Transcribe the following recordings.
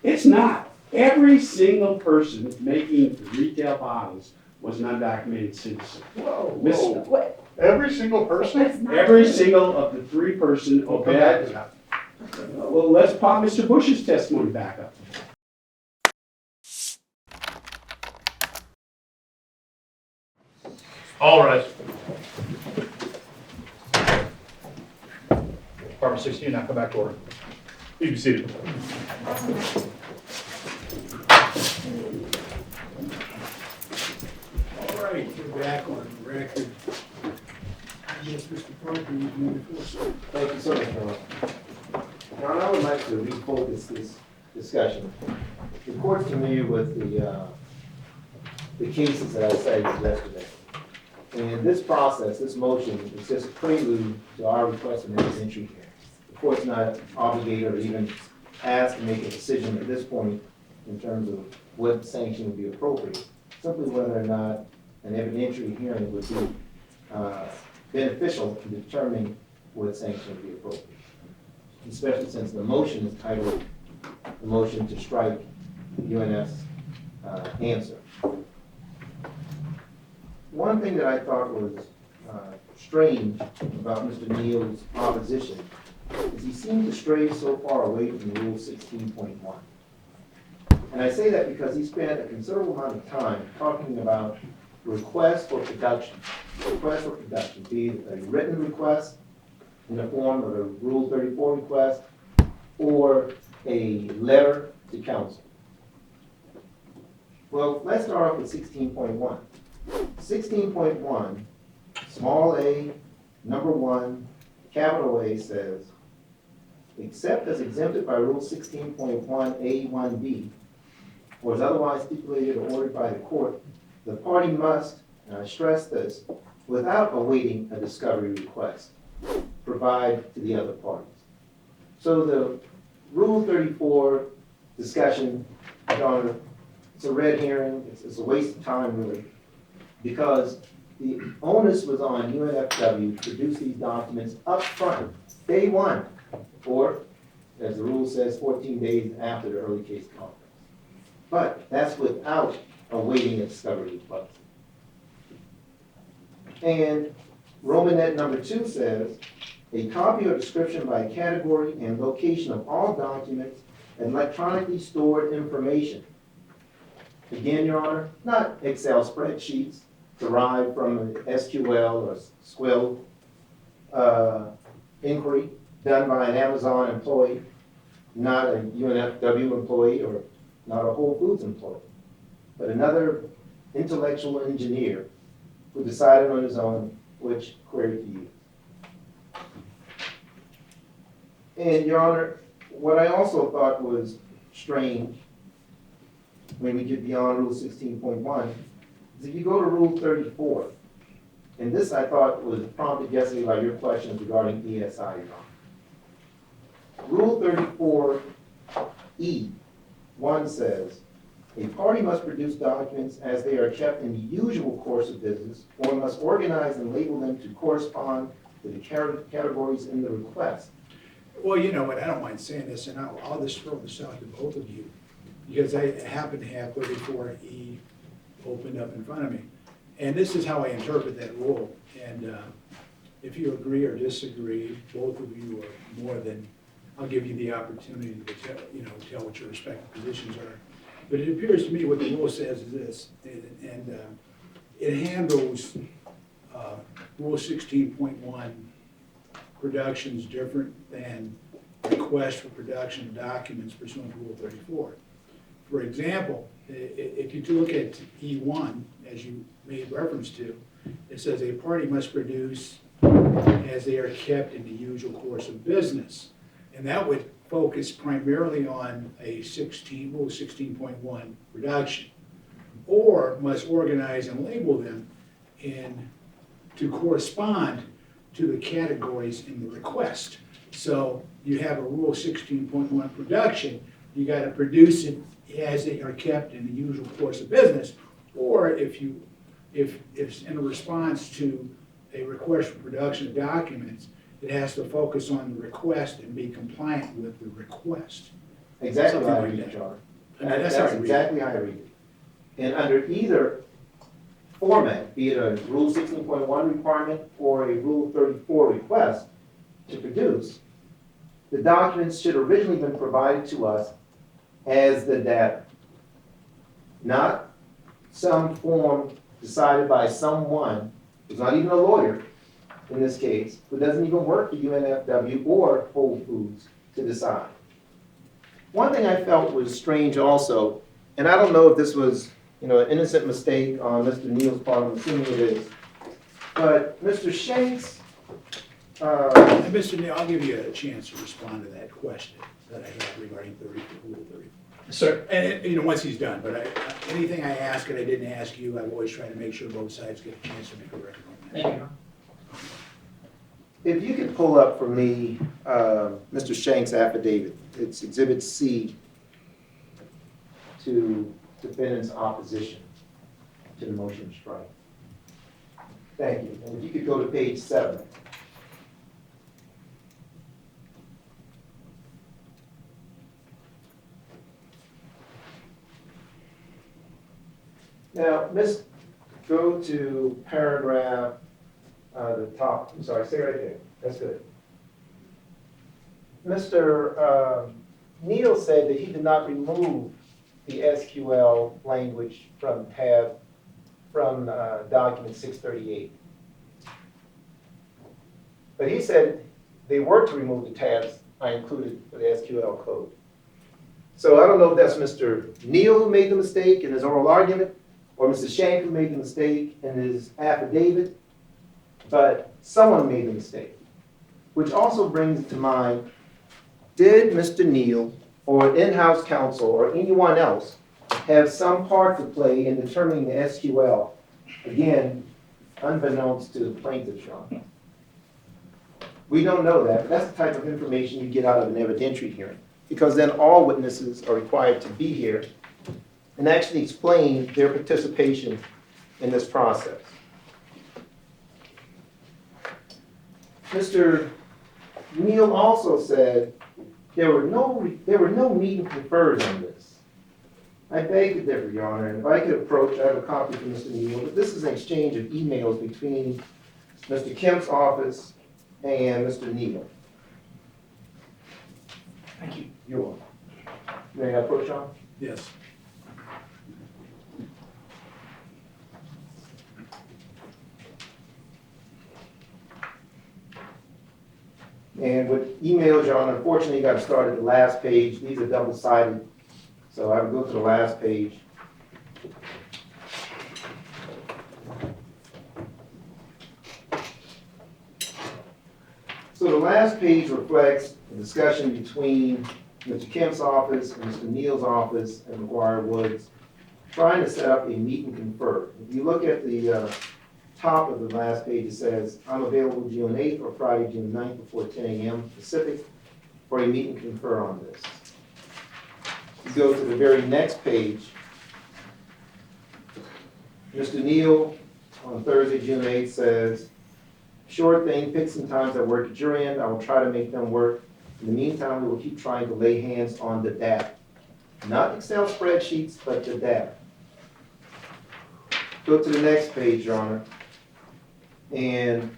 It's not. Every single person making retail bottles was an undocumented citizen. Whoa, Miss- whoa. Every single person? Every single of the 3-person We'll come back to OPEC. that. Well, let's pop Mr. Bush's testimony back up. All right. Department 16, now come back to order. Please be seated. All right, we're back on record. I guess Mr. Parker, you can before. Thank you so much, John. John, I would like to refocus this discussion. The court's familiar with the cases that I cited yesterday. And this process, this motion, is just a prelude to our request for an evidentiary hearing. The court's not obligated or even asked to make a decision at this point in terms of what sanction would be appropriate. Simply whether or not an evidentiary hearing would be beneficial in determining what sanction would be appropriate. Especially since the motion is titled, the motion to strike UNF's answer. One thing that I thought was strange about Mr. Neale's opposition is he seemed to stray so far away from Rule 16.1. And I say that because he spent a considerable amount of time talking about request for production. Request for production, be it a written request in the form of a Rule 34 request or a letter to counsel. Well, let's start off with 16.1. 16.1, small a, number 1, capital A says, except as exempted by Rule 16.1A1B, or is otherwise stipulated or ordered by the court, the party must, and I stress this, without awaiting a discovery request, provide to the other parties. So the Rule 34 discussion, Your it's a red herring, it's a waste of time really, because the onus was on UNFW to produce these documents up front, day one, or, as the rule says, 14 days after the early case conference. But that's without awaiting a discovery request. And Romanet number 2 says, a copy or description by category and location of all documents and electronically stored information. Again, Your Honor, not Excel spreadsheets derived from an SQL or SQL inquiry done by an Amazon employee, not a UNFW employee or not a Whole Foods employee, but another intellectual engineer who decided on his own which query to use. And Your Honor, what I also thought was strange when we get beyond Rule 16.1 is if you go to Rule 34, and this I thought was prompted yesterday by your questions regarding ESI. Rule 34E1 says, a party must produce documents as they are kept in the usual course of business or must organize and label them to correspond to the categories in the request. Well, you know what, I don't mind saying this, and I'll just throw this out to both of you, because I happen to have 34E opened up in front of me. And this is how I interpret that rule. And if you agree or disagree, both of you are more than, I'll give you the opportunity to tell what your respective positions are. But it appears to me what the rule says is this, and it handles Rule 16.1 productions different than request for production of documents pursuant to Rule 34. For example, if you look at E1, as you made reference to, it says a party must produce as they are kept in the usual course of business. And that would focus primarily on a Rule 16.1 production, or must organize and label them to correspond to the categories in the request. So you have a Rule 16.1 production, you got to produce it as they are kept in the usual course of business, or if it's in a response to a request for production of documents, it has to focus on the request and be compliant with the request. Exactly how I Something read like it, that. John. I mean, that's how I read it. exactly how I read it. And under either format, be it a Rule 16.1 requirement or a Rule 34 request to produce, the documents should originally been provided to us as the data, not some form decided by someone who's not even a lawyer in this case, who doesn't even work for UNFW or Whole Foods to decide. One thing I felt was strange also, and I don't know if this was, an innocent mistake on Mr. Neale's part, I'm assuming it is, but Mr. Shanks, And Mr. Neale, I'll give you a chance to respond to that question that I have regarding Rule 30. Sir. And, once he's done, but anything I ask and I didn't ask you, I've always tried to make sure both sides get a chance to make a record on that. Thank you. if you could pull up for me Mr. Shanks' affidavit, it's Exhibit C to defendant's opposition to the motion to strike. Thank you. And if you could go to page 7. Now, go to paragraph, the top, I'm sorry, stay right there. That's good. Mr. Neale said that he did not remove the SQL language from document 638. But he said they were to remove the tabs I included for the SQL code. So I don't know if that's Mr. Neale who made the mistake in his oral argument, or Mr. Shank who made the mistake in his affidavit, but someone made the mistake. Which also brings to mind, did Mr. Neale or in-house counsel or anyone else have some part to play in determining the SQL, again, unbeknownst to the plaintiff, Sean? We don't know that, but that's the type of information you get out of an evidentiary hearing, because then all witnesses are required to be here and actually explain their participation in this process. Mr. Neale also said there were no meet and confers on this. I beg to differ, Your Honor, and if I could approach, I have a copy from Mr. Neale, but this is an exchange of emails between Mr. Kemp's office and Mr. Neale. Thank you. You're welcome. May I approach, Sean? Yes. And with emails, Your Honor, unfortunately, you got to start at the last page. These are double-sided, so I would go to the last page. So the last page reflects the discussion between Mr. Kemp's office and Mr. Neale's office and McGuire Woods, trying to set up a meet and confer. If you look at the top of the last page, it says, I'm available June 8th or Friday, June 9th before 10 a.m. Pacific for a meet and confer on this. You go to the very next page. Mr. Neale on Thursday, June 8th says, sure thing, pick some times that work at your end. I will try to make them work. In the meantime, we will keep trying to lay hands on the data. Not Excel spreadsheets, but the data. Go to the next page, Your Honor. And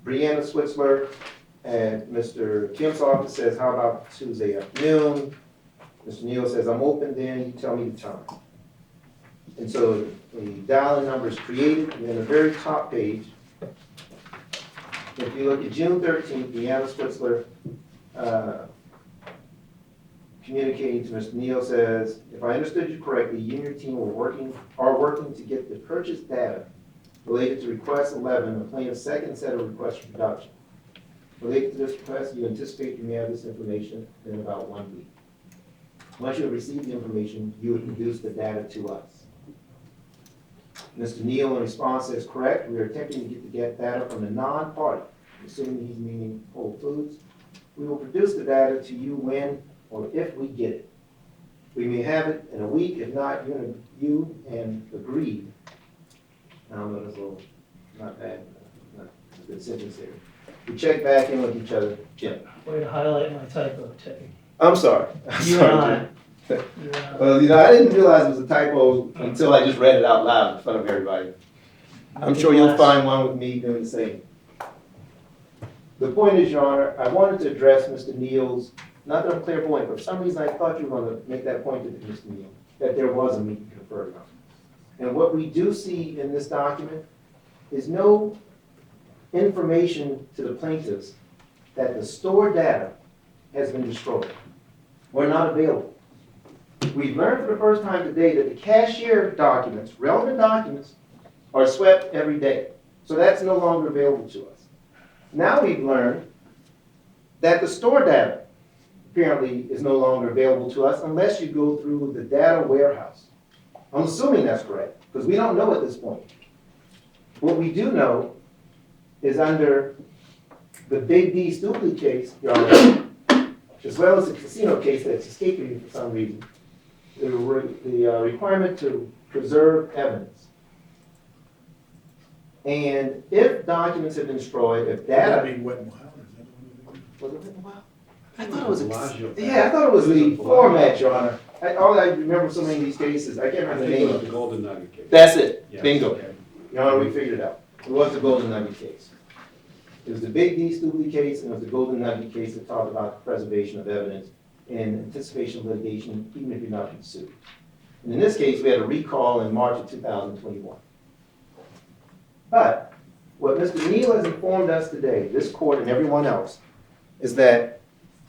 Brianna Switzler at Mr. Kemp's office says, how about Tuesday afternoon? Mr. Neale says, I'm open then, you tell me the time. And so the dial-in number is created, and then the very top page, if you look at June 13th, Brianna Switzler communicating to Mr. Neale says, if I understood you correctly, you and your team are working to get the purchase data related to request 11, the plaintiff's second set of requests for production. Related to this request, you anticipate you may have this information in about 1 week. Once you have received the information, you would produce the data to us. Mr. Neale in response says, correct, we are attempting to get data from the non-party, assuming he's meaning Whole Foods. We will produce the data to you when or if we get it. We may have it in a week, if not, you and agreed. I don't know, that's a little, not bad, not a good sentence there. We check back in with each other. Jim. Way to highlight my typo, Teddy. I'm sorry. You and I. You and I. Well, I didn't realize it was a typo until I just read it out loud in front of everybody. I'm sure you'll find one with me doing the same. The point is, Your Honor, I wanted to address Mr. Neale's, not that I'm clairvoyant, but for some reason I thought you were going to make that point to Mr. Neale, that there was a meeting conferred on. And what we do see in this document is no information to the plaintiffs that the stored data has been destroyed or not available. We've learned for the first time today that the cashier documents, relevant documents, are swept every day. So that's no longer available to us. Now we've learned that the store data apparently is no longer available to us unless you go through the data warehouse. I'm assuming that's correct, because we don't know at this point. What we do know is under the Big D Stupid case, Your Honor, as well as the casino case that's escaping me for some reason, the requirement to preserve evidence. And if documents have been destroyed, if That data, being wet and wild, is that what it is? was it written wild? I thought it was, Bellagio. yeah, I thought it was the format, Your Honor. All I remember so many of these cases, I can't I remember the think name it of was it. the Golden Nugget case. That's it, Yes. bingo. Okay. Your Honor, we figured it out. It was the Golden Nugget case. It was the Big D Stupid case, and it was the Golden Nugget case that talked about preservation of evidence and anticipation of litigation, even if you're not being sued. And in this case, we had a recall in March of 2021. But what Mr. Neale has informed us today, this court and everyone else, is that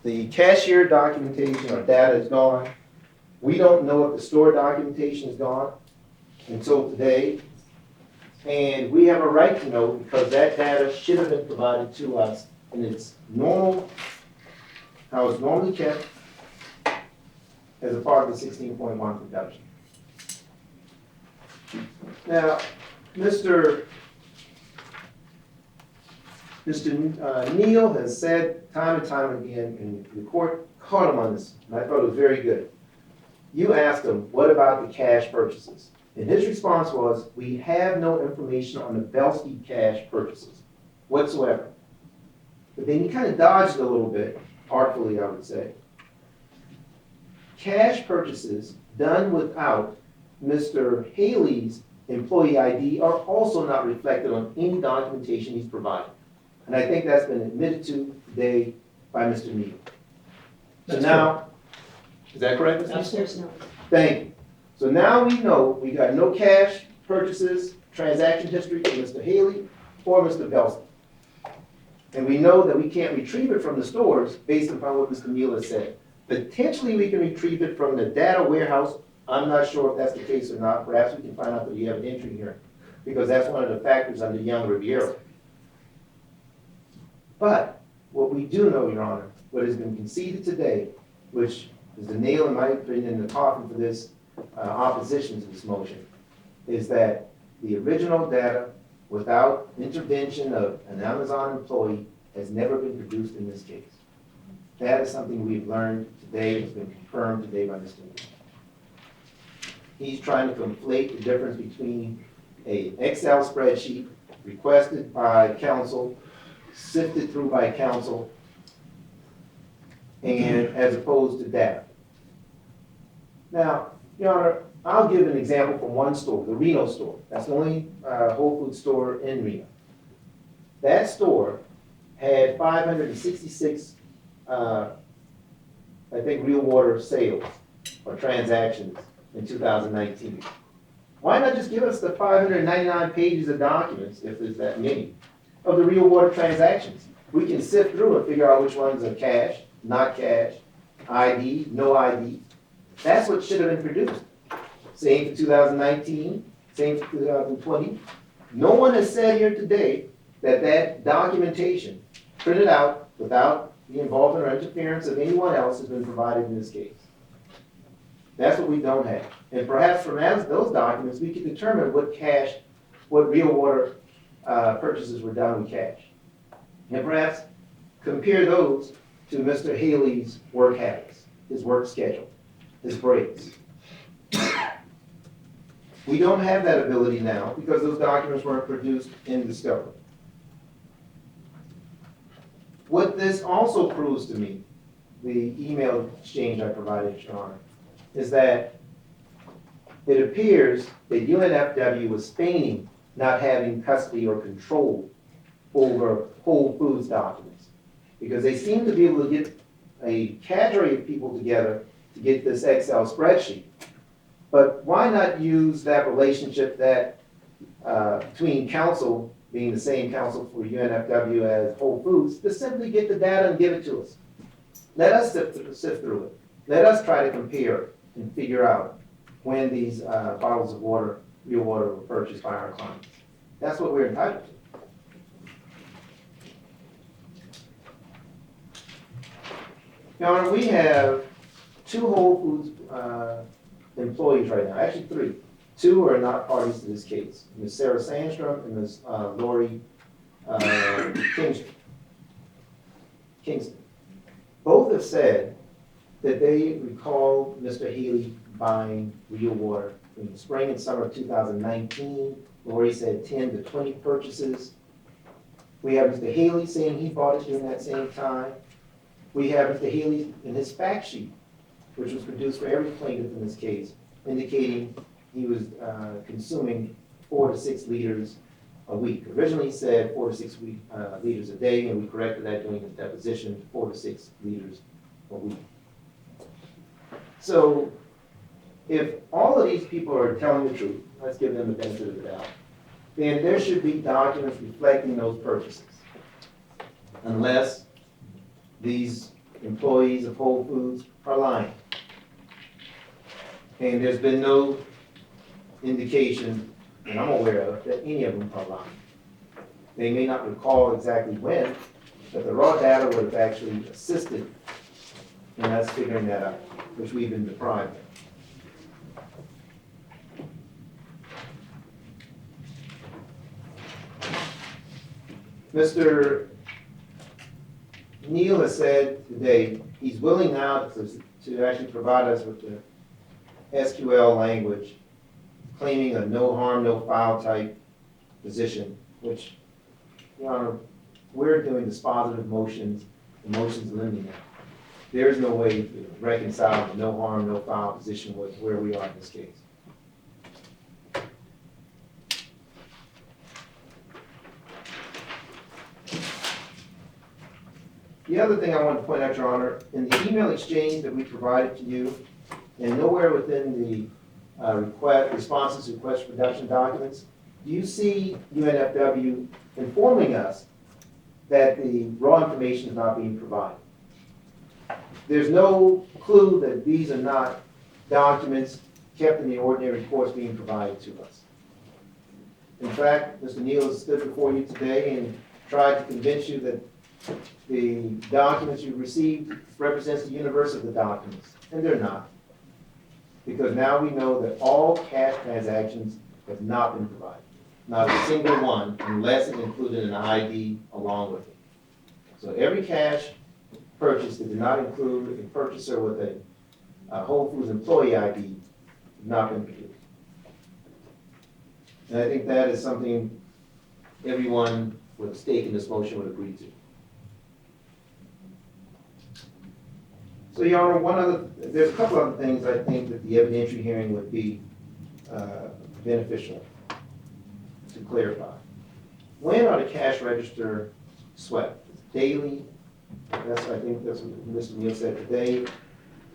the cashier documentation or data is gone. We don't know if the store documentation is gone until today. And we have a right to know because that data should have been provided to us in its normal, how it's normally kept as a part of the 16.1 production. Now, Mr. Neale has said time and time again, and the court caught him on this, and I thought it was very good. You asked him, what about the cash purchases? And his response was, we have no information on the Belsky cash purchases whatsoever. But then he kind of dodged a little bit, artfully I would say. Cash purchases done without Mr. Haley's employee ID are also not reflected on any documentation he's provided. And I think that's been admitted to today by Mr. Neale. So That's now, is that correct, Mr. Neale? Upstairs. Thank you. So now we know we got no cash purchases, transaction history from Mr. Haley or Mr. Belsky. And we know that we can't retrieve it from the stores based upon what Mr. Neale has said. Potentially we can retrieve it from the data warehouse. I'm not sure if that's the case or not. Perhaps we can find out that you have an entry here, because that's one of the factors under Young Riviera. But what we do know, Your Honor, what has been conceded today, which is the nail, in my opinion, in the coffin for this opposition to this motion, is that the original data, without intervention of an Amazon employee, has never been produced in this case. That is something we've learned today, it's been confirmed today by Mr. Neale. He's trying to conflate the difference between an Excel spreadsheet requested by counsel, sifted through by counsel, and as opposed to data. Now, Your Honor, I'll give an example from one store, the Reno store. That's the only Whole Foods store in Reno. That store had 566, I think, real water sales or transactions in 2019. Why not just give us the 599 pages of documents, if there's that many, of the real water transactions? We can sift through and figure out which ones are cash, not cash, ID, no ID. That's what should have been produced. Same for 2019, same for 2020. No one has said here today that that documentation printed out without the involvement or interference of anyone else has been provided in this case. That's what we don't have. And perhaps from those documents, we can determine what real water purchases were done with cash. And perhaps compare those to Mr. Haley's work habits, his work schedule, his breaks. We don't have that ability now because those documents weren't produced in discovery. What this also proves to me, the email exchange I provided, Your Honor, is that it appears that UNFW was feigning not having custody or control over Whole Foods documents, because they seem to be able to get a cadre of people together to get this Excel spreadsheet. But why not use that relationship that between counsel, being the same counsel for UNFW as Whole Foods, to simply get the data and give it to us? Let us sift through it. Let us try to compare and figure out when these bottles of water, real water, were purchased by our clients. That's what we're entitled to. Your Honor, we have 2 Whole Foods employees right now, actually 3. 2 are not parties to this case, Ms. Sarah Sandstrom and Ms. Lori Kingston. Both have said that they recall Mr. Haley buying real water in the spring and summer of 2019. Lori said 10 to 20 purchases. We have Mr. Haley saying he bought it during that same time. We have Mr. Haley in his fact sheet, which was produced for every plaintiff in this case, indicating he was consuming 4 to 6 liters a week. Originally he said 4 to 6 liters a day, and we corrected that during his deposition to 4 to 6 liters a week. So if all of these people are telling the truth, let's give them the benefit of the doubt, then there should be documents reflecting those purchases. Unless these employees of Whole Foods are lying. And there's been no indication, and I'm aware of, that any of them are lying. They may not recall exactly when, but the raw data would have actually assisted in us figuring that out, which we've been deprived of. Mr. Neale has said today he's willing now to actually provide us with the SQL language, claiming a no harm, no foul type position, which, Your Honor, we're doing dispositive motions, the motions limiting that. There's no way to reconcile the no harm, no foul position with where we are in this case. The other thing I want to point out, Your Honor, in the email exchange that we provided to you, and nowhere within the responses to request production documents, do you see UNFW informing us that the raw information is not being provided? There's no clue that these are not documents kept in the ordinary course being provided to us. In fact, Mr. Neale has stood before you today and tried to convince you that the documents you've received represents the universe of the documents, and they're not. Because now we know that all cash transactions have not been provided. Not a single one, unless it included an ID along with it. So every cash purchase that did not include a purchaser with a Whole Foods employee ID has not been produced. And I think that is something everyone with a stake in this motion would agree to. So, Your Honor, there's a couple other things I think that the evidentiary hearing would be beneficial to clarify. When are the cash register swept? Daily? I think that's what Mr. Neale said today.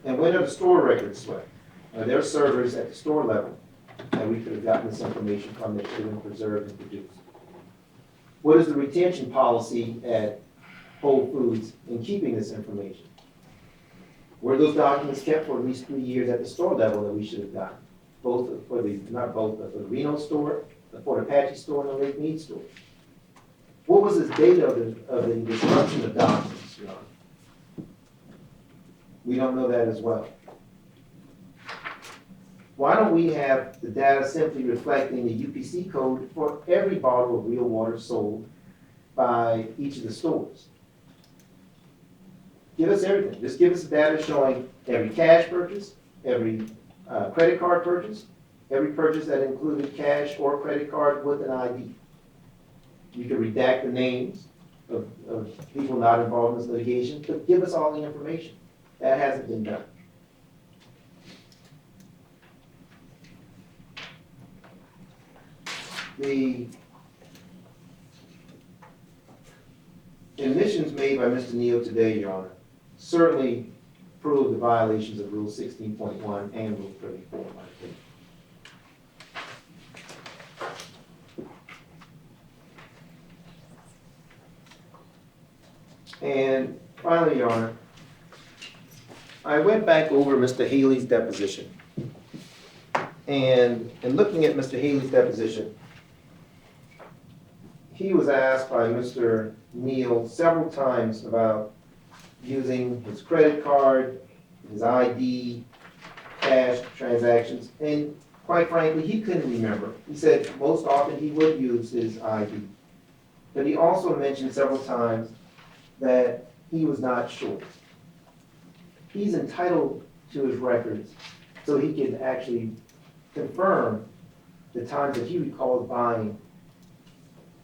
And when are the store records swept? Are there servers at the store level that we could have gotten this information from that should have been preserved and produced? What is the retention policy at Whole Foods in keeping this information? Were those documents kept for at least 3 years at the store level that we should have gotten? Both for the, not both, but for the Reno store, the Fort Apache store, and the Lake Mead store. What was the date of the destruction of documents, Your Honor? We don't know that as well. Why don't we have the data simply reflecting the UPC code for every bottle of real water sold by each of the stores? Give us everything. Just give us the data showing every cash purchase, every credit card purchase, every purchase that included cash or credit card with an ID. You can redact the names of people not involved in this litigation, but give us all the information. That hasn't been done. The admissions made by Mr. Neale today, Your Honor, certainly prove the violations of Rule 16.1 and Rule 34, in my opinion. And finally, Your Honor, I went back over Mr. Haley's deposition. And in looking at Mr. Haley's deposition, he was asked by Mr. Neale several times about using his credit card, his ID, cash transactions, and quite frankly, he couldn't remember. He said most often he would use his ID. But he also mentioned several times that he was not sure. He's entitled to his records so he can actually confirm the times that he recalls buying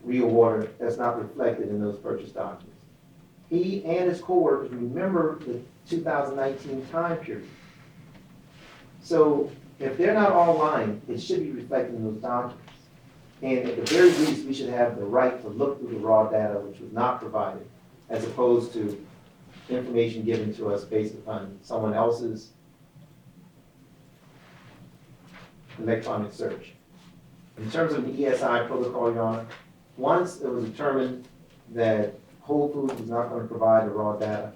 real water that's not reflected in those purchase documents. He and his coworkers remember the 2019 time period. So if they're not all lying, it should be reflected in those documents. And at the very least, we should have the right to look through the raw data which was not provided, as opposed to information given to us based upon someone else's electronic search. In terms of the ESI protocol, Your Honor, once it was determined that Whole Foods was not going to provide the raw data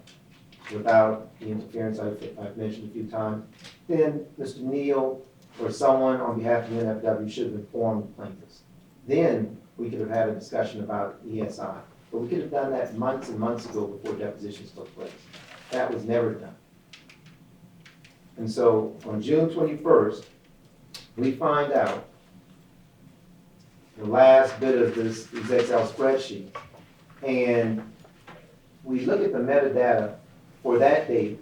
without the interference I've mentioned a few times, then Mr. Neale or someone on behalf of the UNFW should have informed the plaintiffs. Then we could have had a discussion about ESI. But we could have done that months and months ago before depositions took place. That was never done. And so on June 21st, we find out the last bit of these Excel spreadsheet. And we look at the metadata for that date,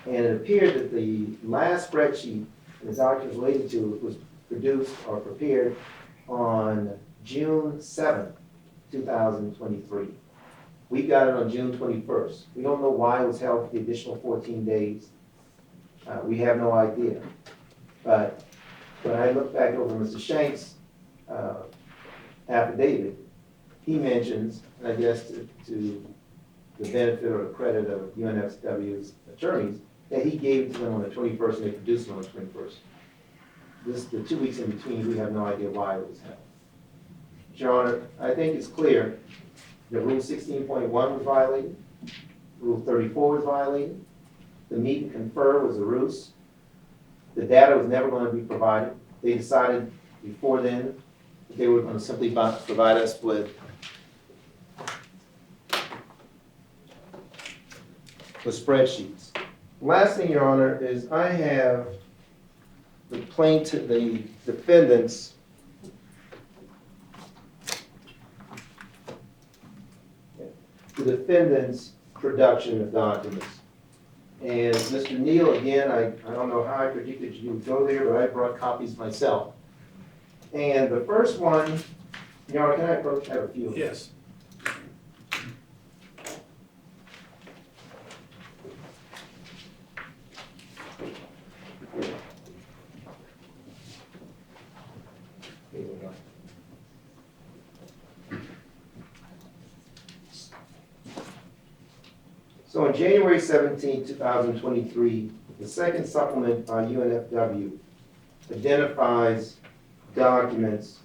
and it appeared that the last spreadsheet the documents related to was produced or prepared on June 7th, 2023. We got it on June 21st. We don't know why it was held for the additional 14 days. We have no idea. But when I look back over Mr. Shank's affidavit, he mentions, and I guess to the benefit or the credit of UNFW's attorneys, that he gave it to them on the 21st and they produced it on the 21st. The 2 weeks in between, we have no idea why it was held. Your Honor, I think it's clear that Rule 16.1 was violated, Rule 34 was violated, the meet and confer was a ruse, the data was never going to be provided. They decided before then that they were going to simply provide us with spreadsheets. Last thing, Your Honor, is I have the defendants production of documents. And Mr. Neale, again, I don't know how I predicted you would go there, but I brought copies myself. And the first one, Your Honor, can I approach? I have a few. Yes. So on January 17, 2023, the second supplement by UNFW identifies documents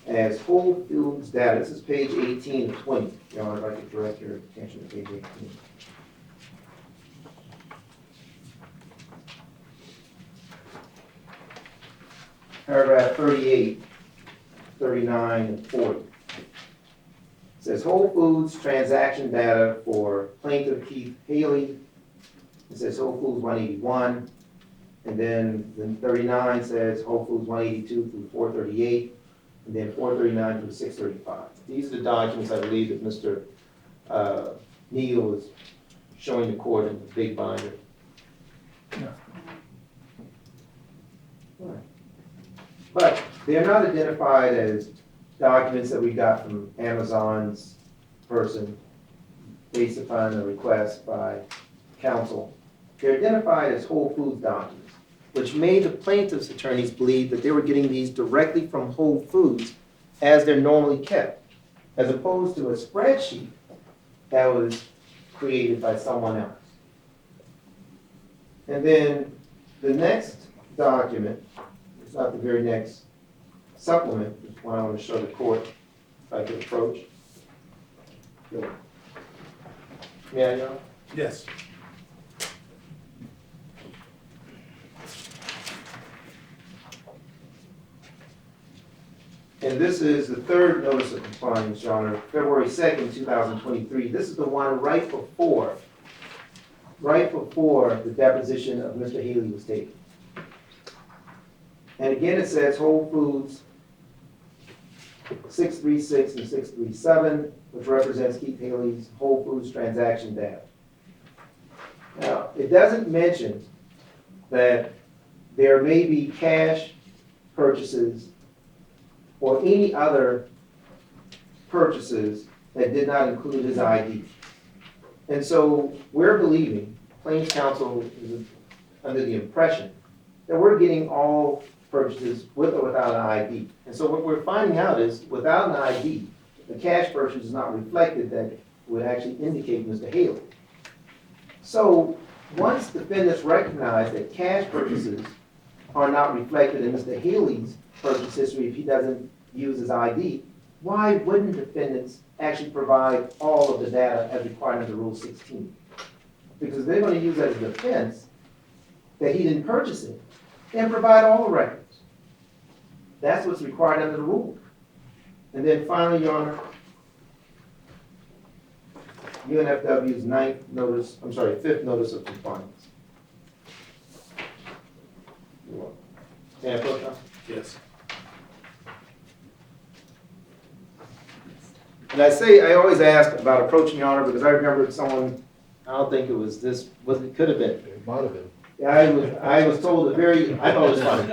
as Whole Foods data. This is page 18 of 20. Your Honor, if I could direct your attention to page 18. Paragraph 38, 39, and 40. It says Whole Foods transaction data for plaintiff Keith Haley. It says Whole Foods 181. And then 39 says Whole Foods 182 through 438. And then 439 through 635. These are the documents I believe that Mr. Neale is showing the court in the big binder. No. Right. But they are not identified as documents that we got from Amazon's person based upon a request by counsel. They're identified as Whole Foods documents, which made the plaintiff's attorneys believe that they were getting these directly from Whole Foods as they're normally kept, as opposed to a spreadsheet that was created by someone else. And then the next document, it's not the very next supplement, it's one I want to show the court, if I could approach. Good. May I, John? Yes. And this is the third notice of compliance, Your Honor, February 2nd, 2023. This is the one right before the deposition of Mr. Haley was taken. And again, it says Whole Foods 636 and 637, which represents Keith Haley's Whole Foods transaction data. Now, it doesn't mention that there may be cash purchases or any other purchases that did not include his ID. And so we're believing, Plaintiffs' counsel is under the impression that we're getting all purchases with or without an ID. And so what we're finding out is, without an ID, the cash purchase is not reflected that would actually indicate Mr. Haley. So once defendants recognize that cash purchases are not reflected in Mr. Haley's purchase history if he doesn't use his ID, why wouldn't defendants actually provide all of the data as required under Rule 16? Because they're going to use that as a defense that he didn't purchase it and provide all the records. That's what's required under the rule. And then finally, Your Honor, UNFW's fifth notice of compliance. You're welcome. May I approach, Your Honor? Yes. And I always ask about approaching, Your Honor, because I remember someone, I don't think it was this, it could have been. It might have been. I was told I thought it was funny.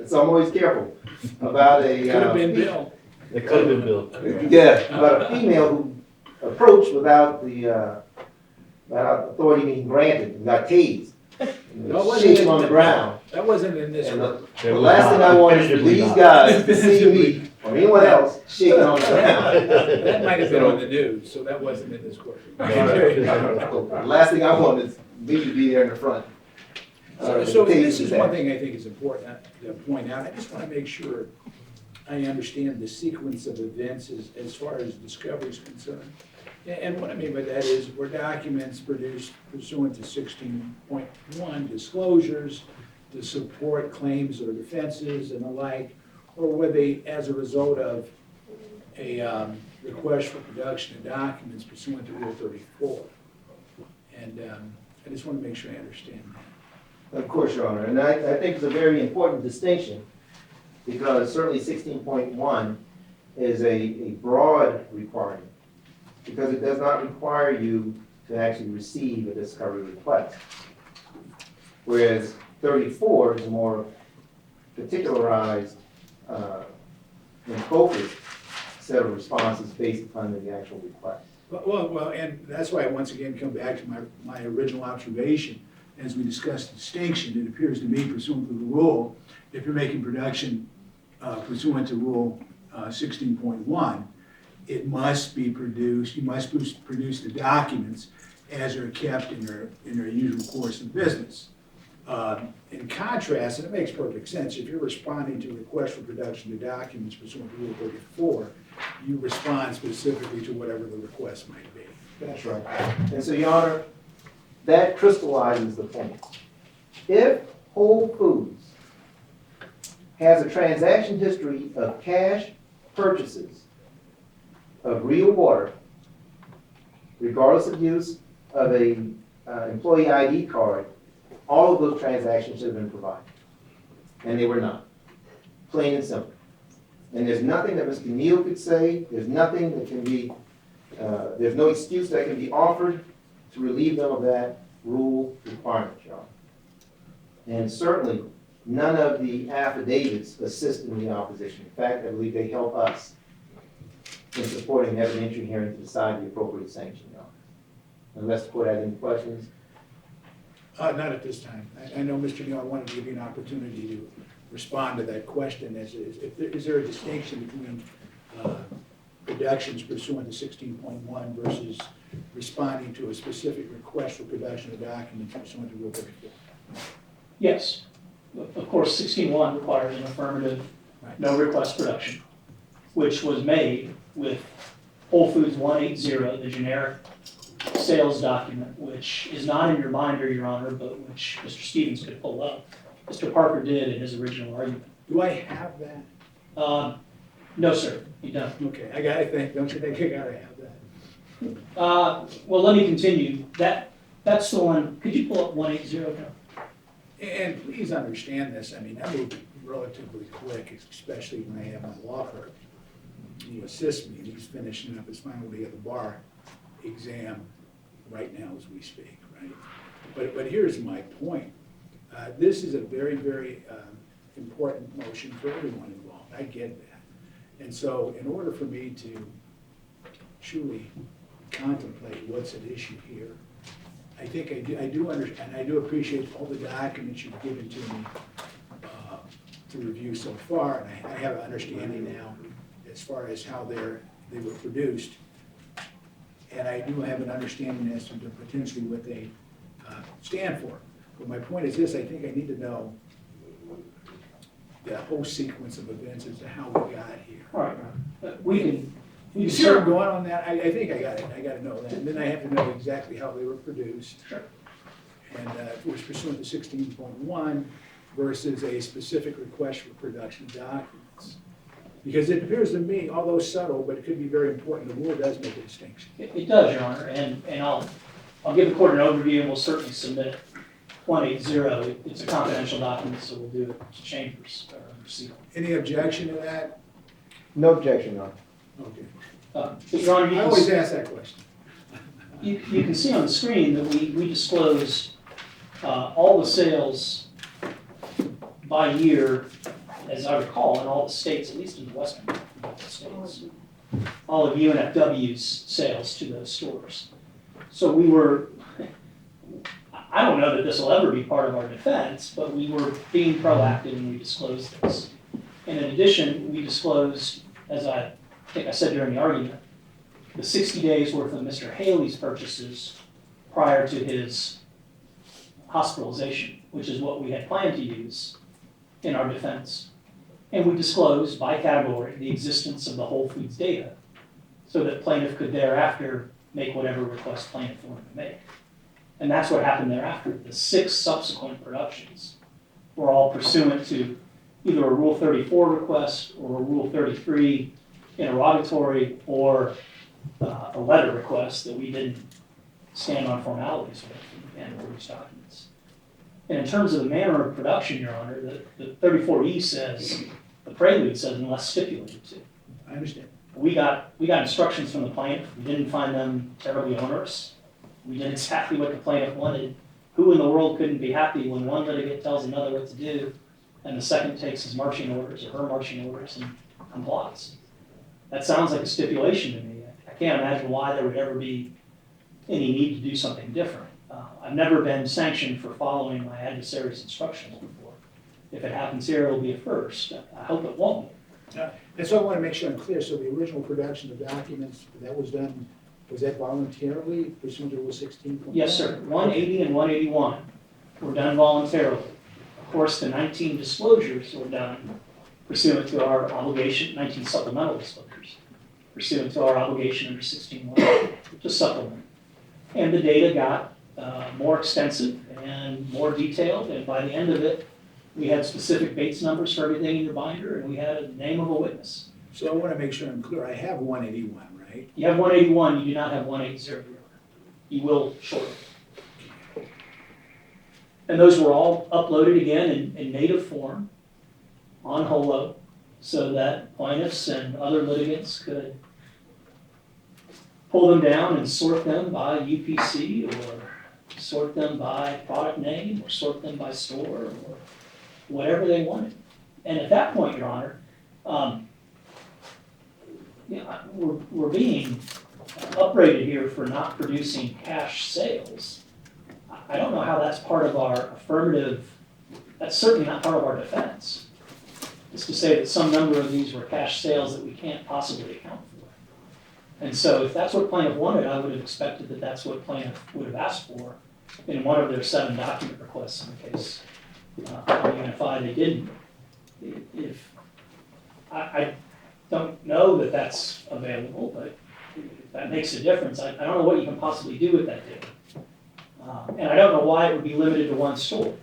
So I'm always careful about a. Could have been Bill. It could have been Bill. Yeah, about a female who approached without authority being granted and got tased. Shaking on the ground. That wasn't in this And one. the last thing I want is for these guys to see me or anyone else shaking on the ground. That might have been on the news, so that wasn't in this court. The last thing I want is me to be there in the front. So this is one thing I think is important to point out. I just want to make sure I understand the sequence of events as far as discovery is concerned. And what I mean by that is, were documents produced pursuant to 16.1 disclosures to support claims or defenses and the like, or were they as a result of a request for production of documents pursuant to Rule 34? And I just want to make sure I understand that. Of course, Your Honor, and I think it's a very important distinction, because certainly 16.1 is a broad requirement, because it does not require you to actually receive a discovery request. Whereas 34 is a more particularized and focused set of responses based upon the actual request. Well, and that's why I once again come back to my original observation. As we discussed distinction, it appears to me pursuant to the rule, if you're making production pursuant to Rule 16.1, it must be produced, you must produce the documents as are kept in their usual course of business. In contrast, and it makes perfect sense, if you're responding to a request for production of documents pursuant to Rule 34, you respond specifically to whatever the request might be. That's right. And so, Your Honor, that crystallizes the point. If Whole Foods has a transaction history of cash purchases of real water, regardless of use of a employee ID card, all of those transactions should have been provided. And they were not. Plain and simple. And there's nothing that Mr. Neale could say, there's nothing that can be, there's no excuse that can be offered to relieve them of that rule requirement, Your Honor. And certainly, none of the affidavits assist in the opposition. In fact, I believe they help us. in supporting an evidentiary hearing to decide the appropriate sanction, Your Honor. Unless the court has any questions? Not at this time. I know, Mr. Neal, I wanted to give you an opportunity to respond to that question. Is there a distinction between productions pursuant to 16.1 versus responding to a specific request for production of documents pursuant to Rule 34? Yes. Of course, 16.1 requires an affirmative, Right. no request production, which was made with Whole Foods 180, the generic sales document, which is not in your binder, Your Honor, but which Mr. Stevens could pull up. Mr. Parker did in his original argument. Do I have that? No, sir, you don't. Okay, don't you think I gotta have that? Well, let me continue. That's the one, could you pull up 180 now? And please understand this, I mean, I move relatively quick, especially when I have my law clerk. He assists me, and he's finishing up his final day of the bar exam right now as we speak, right? But here's my point. This is a very, very important motion for everyone involved. I get that. And so in order for me to truly contemplate what's at issue here, I think I do understand, I do appreciate all the documents you've given to me to review so far, and I have an understanding now as far as how they were produced. And I do have an understanding as to potentially what they stand for. But my point is this, I think I need to know the whole sequence of events as to how we got here. All right, we can. You see where I'm going on that? I think I got it, I gotta know that, and then I have to know exactly how they were produced. Sure. And if it was pursuant to 16.1 versus a specific request for production of documents. Because it appears to me, although subtle, but it could be very important, the rule does make a distinction. It does, Your Honor, and I'll give the court an overview, and we'll certainly submit 180. It's a confidential document, so we'll do it to chambers or seal. Any objection to that? No objection, Your Honor. Okay. But Your Honor, I always ask that question. you can see on the screen that we disclosed all the sales by year, as I recall, in all the states, at least in the western United States. All of UNFW's sales to those stores. So we were, I don't know that this will ever be part of our defense, but we were being proactive and we disclosed this. And in addition, we disclosed, as I think I said during the argument, the 60 days worth of Mr. Haley's purchases prior to his hospitalization, which is what we had planned to use in our defense. And we disclosed by category the existence of the Whole Foods data so that plaintiff could thereafter make whatever request plaintiff wanted to make. And that's what happened thereafter. The 6 subsequent productions were all pursuant to either a Rule 34 request or a Rule 33 interrogatory or a letter request that we didn't stand on formalities with and produce documents. And in terms of the manner of production, Your Honor, the 34E says, the prelude says unless stipulated to. I understand. We got instructions from the plaintiff. We didn't find them terribly onerous. We did exactly what the plaintiff wanted. Who in the world couldn't be happy when one litigant tells another what to do and the second takes his marching orders or her marching orders and complies? That sounds like a stipulation to me. I can't imagine why there would ever be any need to do something different. I've never been sanctioned for following my adversary's instructions before. If it happens here, it'll be a first. I hope it won't. And so I want to make sure I'm clear. So the original production of documents, that was done, was that voluntarily pursuant to Rule 16.1? Yes, sir. 180 and 181 were done voluntarily. Of course, the 19 disclosures were done pursuant to our obligation, 19 supplemental disclosures, pursuant to our obligation under 16.1 to supplement. And the data got more extensive and more detailed, and by the end of it, we had specific Bates numbers for everything in your binder, and we had a name of a witness. So I want to make sure I'm clear. I have 181, right? You have 181, you do not have 180. You will shortly. And those were all uploaded again in native form on HOLO so that plaintiffs and other litigants could pull them down and sort them by UPC or sort them by product name or sort them by store or whatever they wanted. And at that point, Your Honor, we're being upbraided here for not producing cash sales. I don't know how that's part of our affirmative, that's certainly not part of our defense. It's to say that some number of these were cash sales that we can't possibly account for. And so if that's what plaintiff wanted, I would have expected that that's what plaintiff would have asked for in one of their 7 document requests in the case. On UNFI, they didn't. If I don't know that that's available, but if that makes a difference. I don't know what you can possibly do with that data. And I don't know why it would be limited to one store.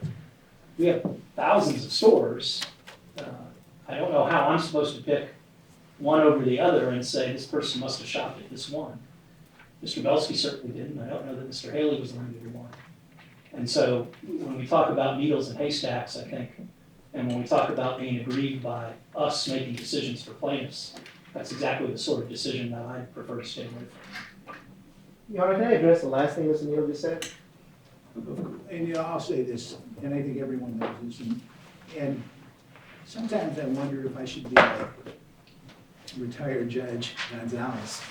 We have thousands of stores. I don't know how I'm supposed to pick one over the other and say this person must have shopped at this one. Mr. Belsky certainly didn't. I don't know that Mr. Haley was limited to one. And so when we talk about needles and haystacks, I think, and when we talk about being aggrieved by us making decisions for plaintiffs, that's exactly the sort of decision that I prefer to stay away from. Your Honor, can I address the last thing Mr. Neale just said? And you know, I'll say this, and I think everyone knows this, and sometimes I wonder if I should be like retired Judge Gonzalez.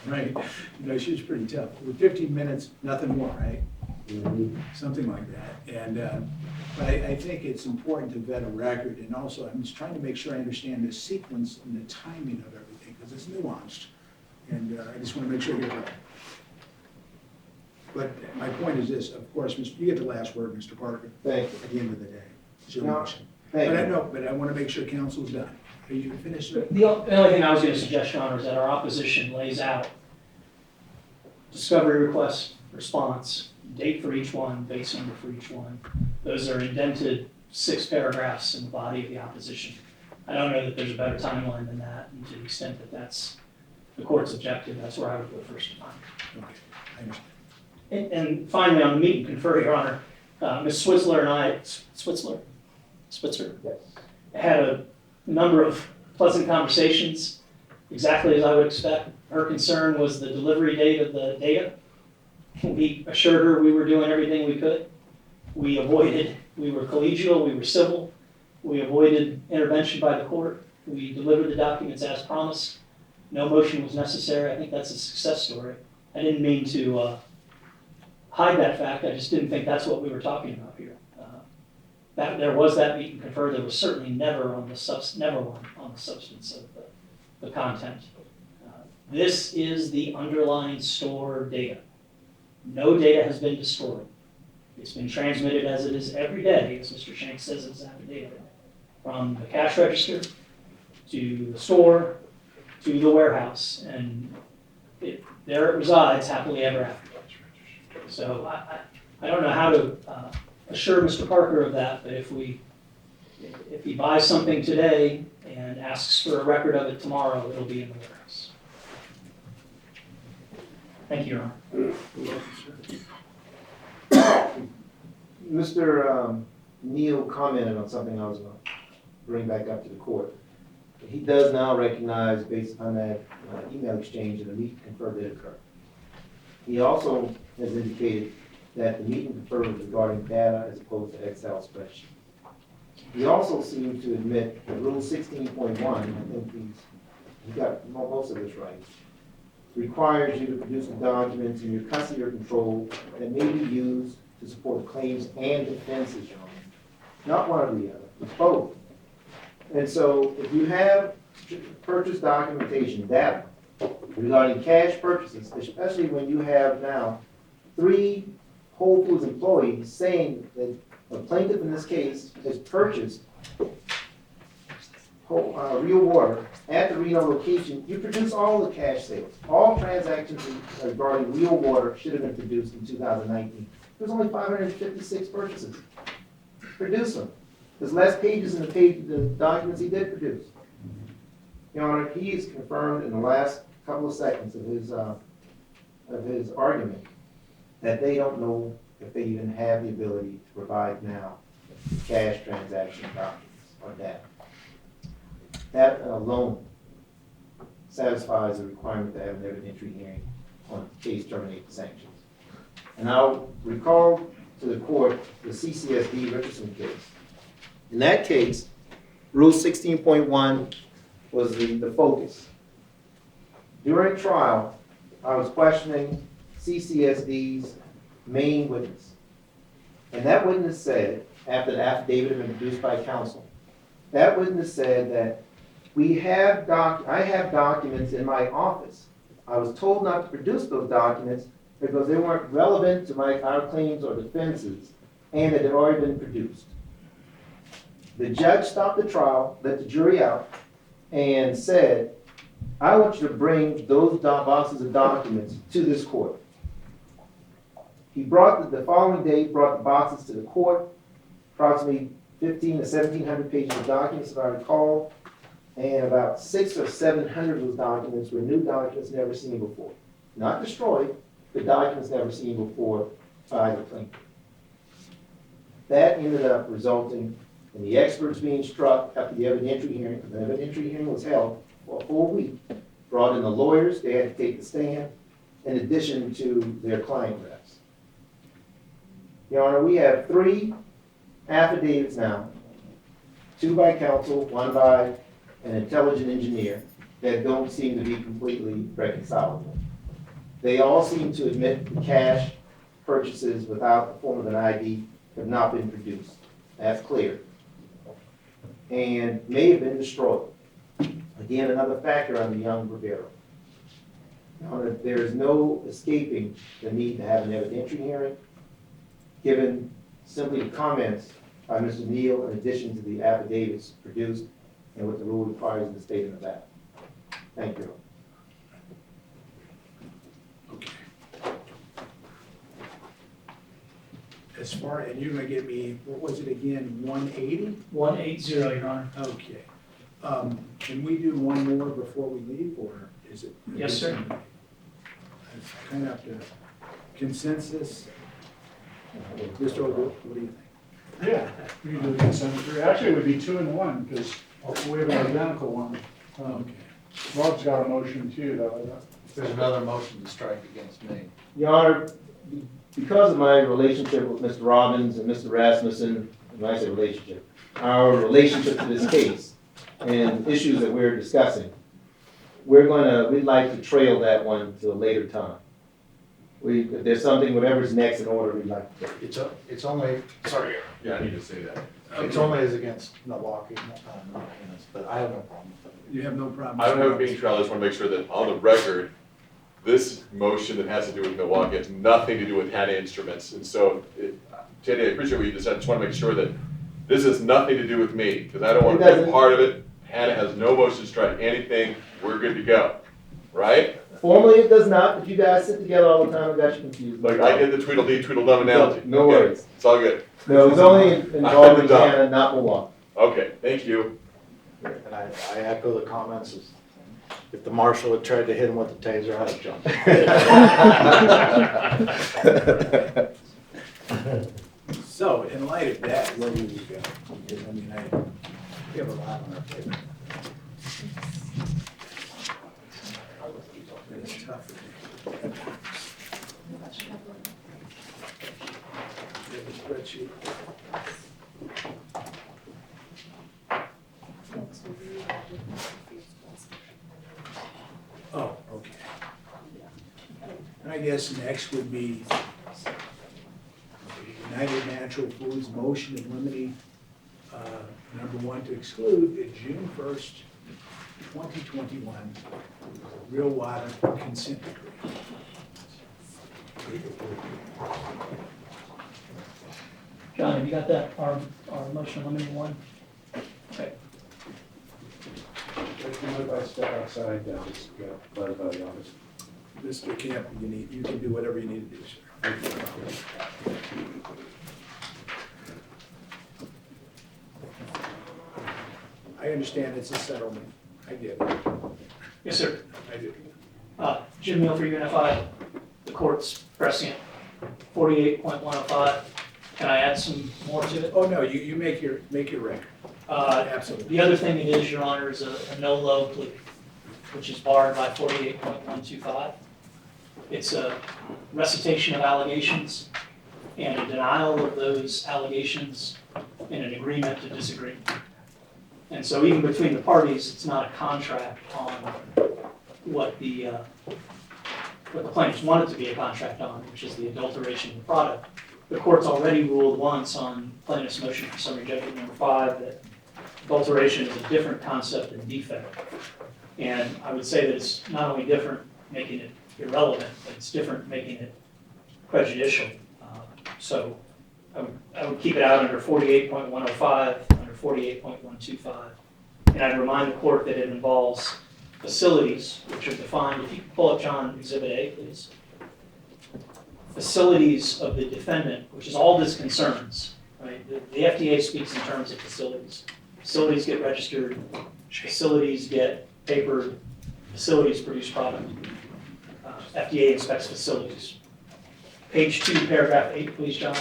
Right? You know, she was pretty tough. With 15 minutes, nothing more, right? Something like that. And but I think it's important to vet a record, and also I'm just trying to make sure I understand the sequence and the timing of everything, because it's nuanced. And I just want to make sure you're right. But my point is this, of course, you get the last word, Mr. Parker, Thank you. at the end of the day. It's your No, motion. Thank But I you. know, but I want to make sure council's done. Are you finished? The only thing I was going to suggest, Your Honor, is that our opposition lays out discovery request, response, date for each one, base number for each one. Those are indented 6 paragraphs in the body of the opposition. I don't know that there's a better timeline than that, and to the extent that that's the court's objective, that's where I would go first to find. Okay, I understand. And finally, on the meet and confer, Your Honor, Ms. Switzler and I, Switzer, Yes. had a number of pleasant conversations, exactly as I would expect. Her concern was the delivery date of the data. We assured her we were doing everything we could. We were collegial, we were civil, we avoided intervention by the court. We delivered the documents as promised. No motion was necessary. I think that's a success story. I didn't mean to hide that fact. I just didn't think that's what we were talking about here. That there was that meet and confer. There was certainly never on the substance of the content. This is the underlying store data. No data has been destroyed. It's been transmitted as it is every day, as Mr. Shank says in his affidavit, from the cash register to the store to the warehouse, and there it resides happily ever after. So I don't know how to assure Mr. Parker of that, but if he buys something today and asks for a record of it tomorrow, it'll be in the warehouse. Thank you, Your Honor. Mr. Neale commented on something I was going to bring back up to the court. He does now recognize, based on that email exchange, that a meet and confer did occur. He also has indicated that the meet and confer was regarding data as opposed to Excel spreadsheet. He also seemed to admit that Rule 16.1, I think he got most of this right, requires you to produce the documents in your custody or control that may be used to support claims and defenses, Your Honor. Not one or the other, it's both. And so if you have purchase documentation, data, regarding cash purchases, especially when you have now 3 Whole Foods employees saying that the plaintiff in this case has purchased real water at the Reno location, you produce all the cash sales. All transactions regarding real water should have been produced in 2019. There's only 556 purchases. Produce them. There's less pages in the documents he did produce. Your Honor, he has confirmed in the last couple of seconds of his argument that they don't know if they even have the ability to provide now cash transaction documents or data. That alone satisfies the requirement to have an evidentiary hearing on case terminating sanctions. And I'll recall to the court the CCSD Richardson case. In that case, Rule 16.1 was the focus. During trial, I was questioning CCSD's main witness. And that witness said, after the affidavit had been produced by counsel, that witness said that I have documents in my office. I was told not to produce those documents because they weren't relevant to our claims or defenses, and it had already been produced. The judge stopped the trial, let the jury out, and said, I want you to bring those boxes of documents to this court. He brought, the following day, brought the boxes to the court, approximately 1,500 to 1,700 pages of documents, if I recall, and about 600 or 700 of those documents were new documents never seen before. Not destroyed, but documents never seen before by the plaintiff. That ended up resulting in the experts being struck after the evidentiary hearing. The evidentiary hearing was held for a full week. Brought in the lawyers, they had to take the stand, in addition to their client reps. Your Honor, we have 3 affidavits now, 2 by counsel, 1 by an intelligent engineer, that don't seem to be completely reconcilable. They all seem to admit the cash purchases without the form of an ID have not been produced. That's clear. And may have been destroyed. Again, another factor under Young-Rivera. There is no escaping the need to have an evidentiary hearing, given simply the comments by Mr. Neale in addition to the affidavits produced and what the rule requires in the state of Nevada. Thank you. Okay. As far, and you're gonna give me, what was it again, 180? 180, Your Honor. Okay. Can we do one more before we leave, or is it? Yes, sir. It's kind of the consensus. Mr. Odou, what do you think? Yeah, we can do the consent decree. Actually, it would be 2 in 1, because we have an identical one. Okay. Rob's got a motion too, though. There's another motion to strike against me. Your Honor, because of my relationship with Mr. Robbins and Mr. Rasmussen, when I say relationship, our relationship to this case and issues that we're discussing, we'd like to trail that one to a later time. If there's something, whatever's next in order, we'd like to take. It's only, sorry, Yeah, I need to say that. it's only as against Milwaukee, but I have no problem with it. You have no problem? I don't have it being trial, I just want to make sure that on the record, this motion that has to do with Milwaukee has nothing to do with Hanna Instruments. And so, Teddy, I appreciate what you just said, I just want to make sure that this has nothing to do with me, because I don't want to be a part of it. Hanna has no motion to strike anything, we're good to go, right? Formally, it does not, but you guys sit together all the time, I got you confused. Like, I get the Tweedledee, Tweedledum analogy. No Okay, worries. It's all good. No, it's only involving Hannah, not Milwaukee. Okay, thank you. And I echo the comments, if the marshal had tried to hit him with the taser, I'd have jumped. So, in light of that, where do we go? Because, I mean, we have a lot on our paper. It's tough. We have a spreadsheet. Oh, okay. I guess next would be United Natural Foods motion in limine, number 1 to exclude the June 1st, 2021 real water consent decree. John, have you got that, our motion limiting 1? Okay. If I step outside, I'll just clarify the office. Mr. Kemp, you can do whatever you need to do, sir. I understand it's a settlement. I get it. Yes, sir. I do. Jim Neale for UNFI, the court's prescient 48.105. Can I add some more to it? Oh, no, you make your record. Absolutely. The other thing it is, Your Honor, is a no-low plea, which is barred by 48.125. It's a recitation of allegations and a denial of those allegations in an agreement to disagree. And so even between the parties, it's not a contract on what the plaintiffs wanted to be a contract on, which is the adulteration of the product. The court's already ruled once on plaintiff's motion for summary judgment number 5 that adulteration is a different concept than defect. And I would say that it's not only different making it irrelevant, but it's different making it prejudicial. So I would keep it out under 48.105, under 48.125. And I'd remind the court that it involves facilities, which are defined, if you can pull up John Exhibit A, please. Facilities of the defendant, which is all this concerns, right? The FDA speaks in terms of facilities. Facilities get registered, facilities get papered, facilities produce product. FDA inspects facilities. Page 2, paragraph 8, please, John.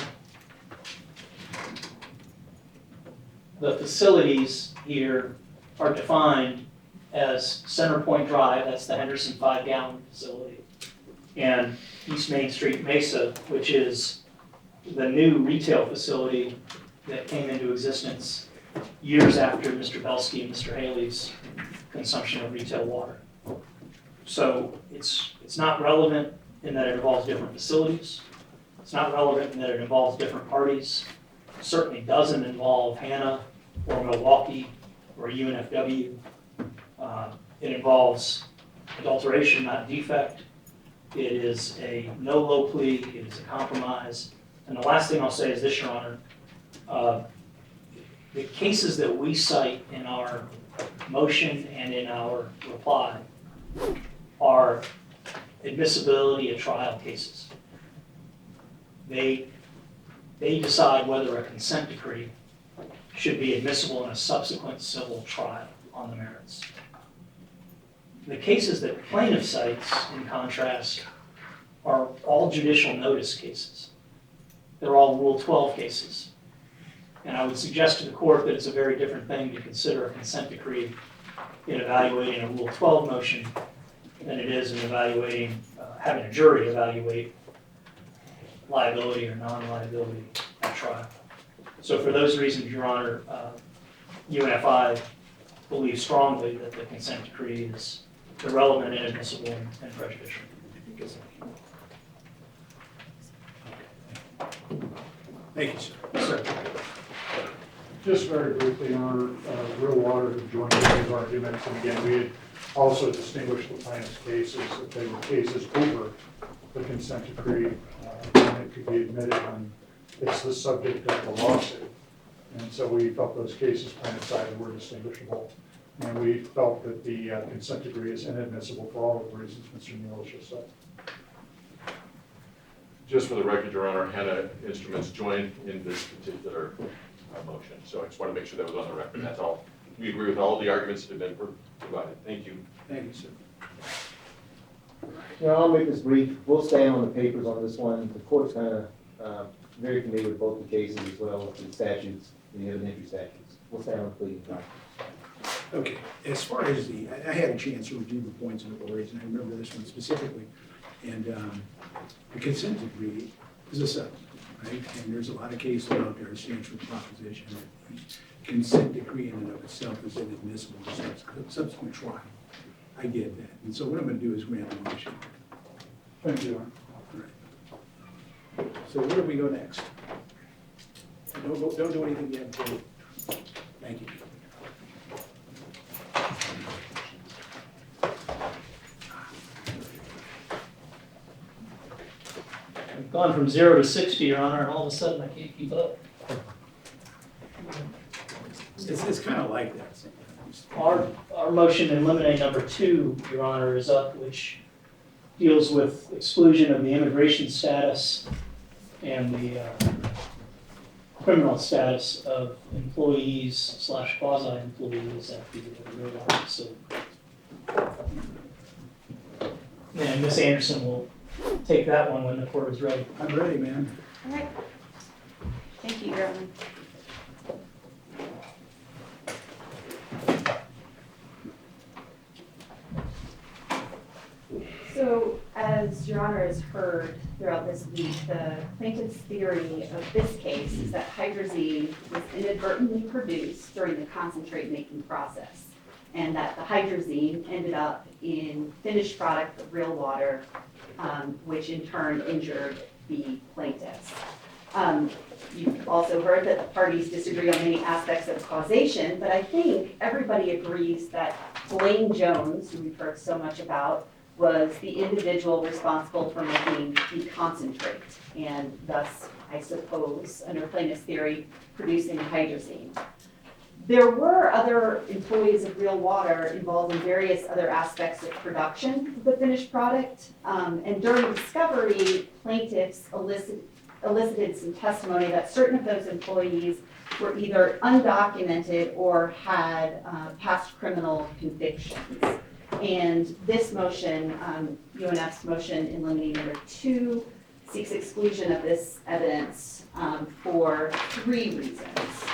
The facilities here are defined as Center Point Drive, that's the Henderson 5-gallon facility, and East Main Street Mesa, which is the new retail facility that came into existence years after Mr. Belsky and Mr. Haley's consumption of retail water. So it's not relevant in that it involves different facilities. It's not relevant in that it involves different parties. It certainly doesn't involve Hanna or Milwaukee or UNFW. It involves adulteration, not defect. It is a no-low plea. It is a compromise. And the last thing I'll say is this, Your Honor. The cases that we cite in our motion and in our reply are admissibility at trial cases. They decide whether a consent decree should be admissible in a subsequent civil trial on the merits. The cases that plaintiff cites, in contrast, are all judicial notice cases. They're all Rule 12 cases. And I would suggest to the court that it's a very different thing to consider a consent decree in evaluating a Rule 12 motion than it is in evaluating, having a jury evaluate liability or non-liability at trial. So for those reasons, Your Honor, UNFI believes strongly that the consent decree is irrelevant, inadmissible, and prejudicial. Thank you, sir. Yes, sir. Just very briefly, Your Honor, Real Water who joined these arguments, and again, we had also distinguished the plaintiff's cases, that they were cases over the consent decree, and it could be admitted when it's the subject of the lawsuit. And so we felt those cases plaintiff cited were distinguishable. And we felt that the consent decree is inadmissible for all of the reasons Mr. Neale just said. Just for the record, Your Honor, Hanna Instruments joined in this particular motion. So I just want to make sure that was on the record. That's all. We agree with all the arguments that have been provided. Thank you. Thank you, sir. I'll make this brief. We'll stand on the papers on this one. The court's kind of very familiar with both the cases as well as the statutes, the evidentiary statutes. We'll stand on the pleading document. Okay, as far as I had a chance to review the points of the raised, and I remember this one specifically. And the consent decree is a settlement, right? And there's a lot of cases out there that stands for the proposition that the consent decree in and of itself is inadmissible in subsequent trial. I get that. And so what I'm going to do is grant the motion. Thank you, Your Honor. All right. So where do we go next? Don't do anything yet. Thank you. I've gone from 0 to 60, Your Honor, and all of a sudden I can't keep up. It's kind of like that sometimes. Our motion in limine number 2, Your Honor, is up, which deals with exclusion of the immigration status and the criminal status of employees / quasi-employees at the road office. So, and Ms. Anderson will take that one when the court is ready. I'm ready, man. All right. Thank you, Your Honor. So, as Your Honor has heard throughout this week, the plaintiff's theory of this case is that hydrazine was inadvertently produced during the concentrate making process. and that the hydrazine ended up in finished product of real water, which in turn injured the plaintiffs. You've also heard that the parties disagree on many aspects of causation, but I think everybody agrees that Blaine Jones, who we've heard so much about, was the individual responsible for making the concentrate, and thus, I suppose, under plaintiff's theory, producing hydrazine. There were other employees of Real Water involved in various other aspects of production of the finished product, and during discovery, plaintiffs elicited some testimony that certain of those employees were either undocumented or had past criminal convictions. And this motion, UNF's motion in limine number 2, seeks exclusion of this evidence for 3 reasons.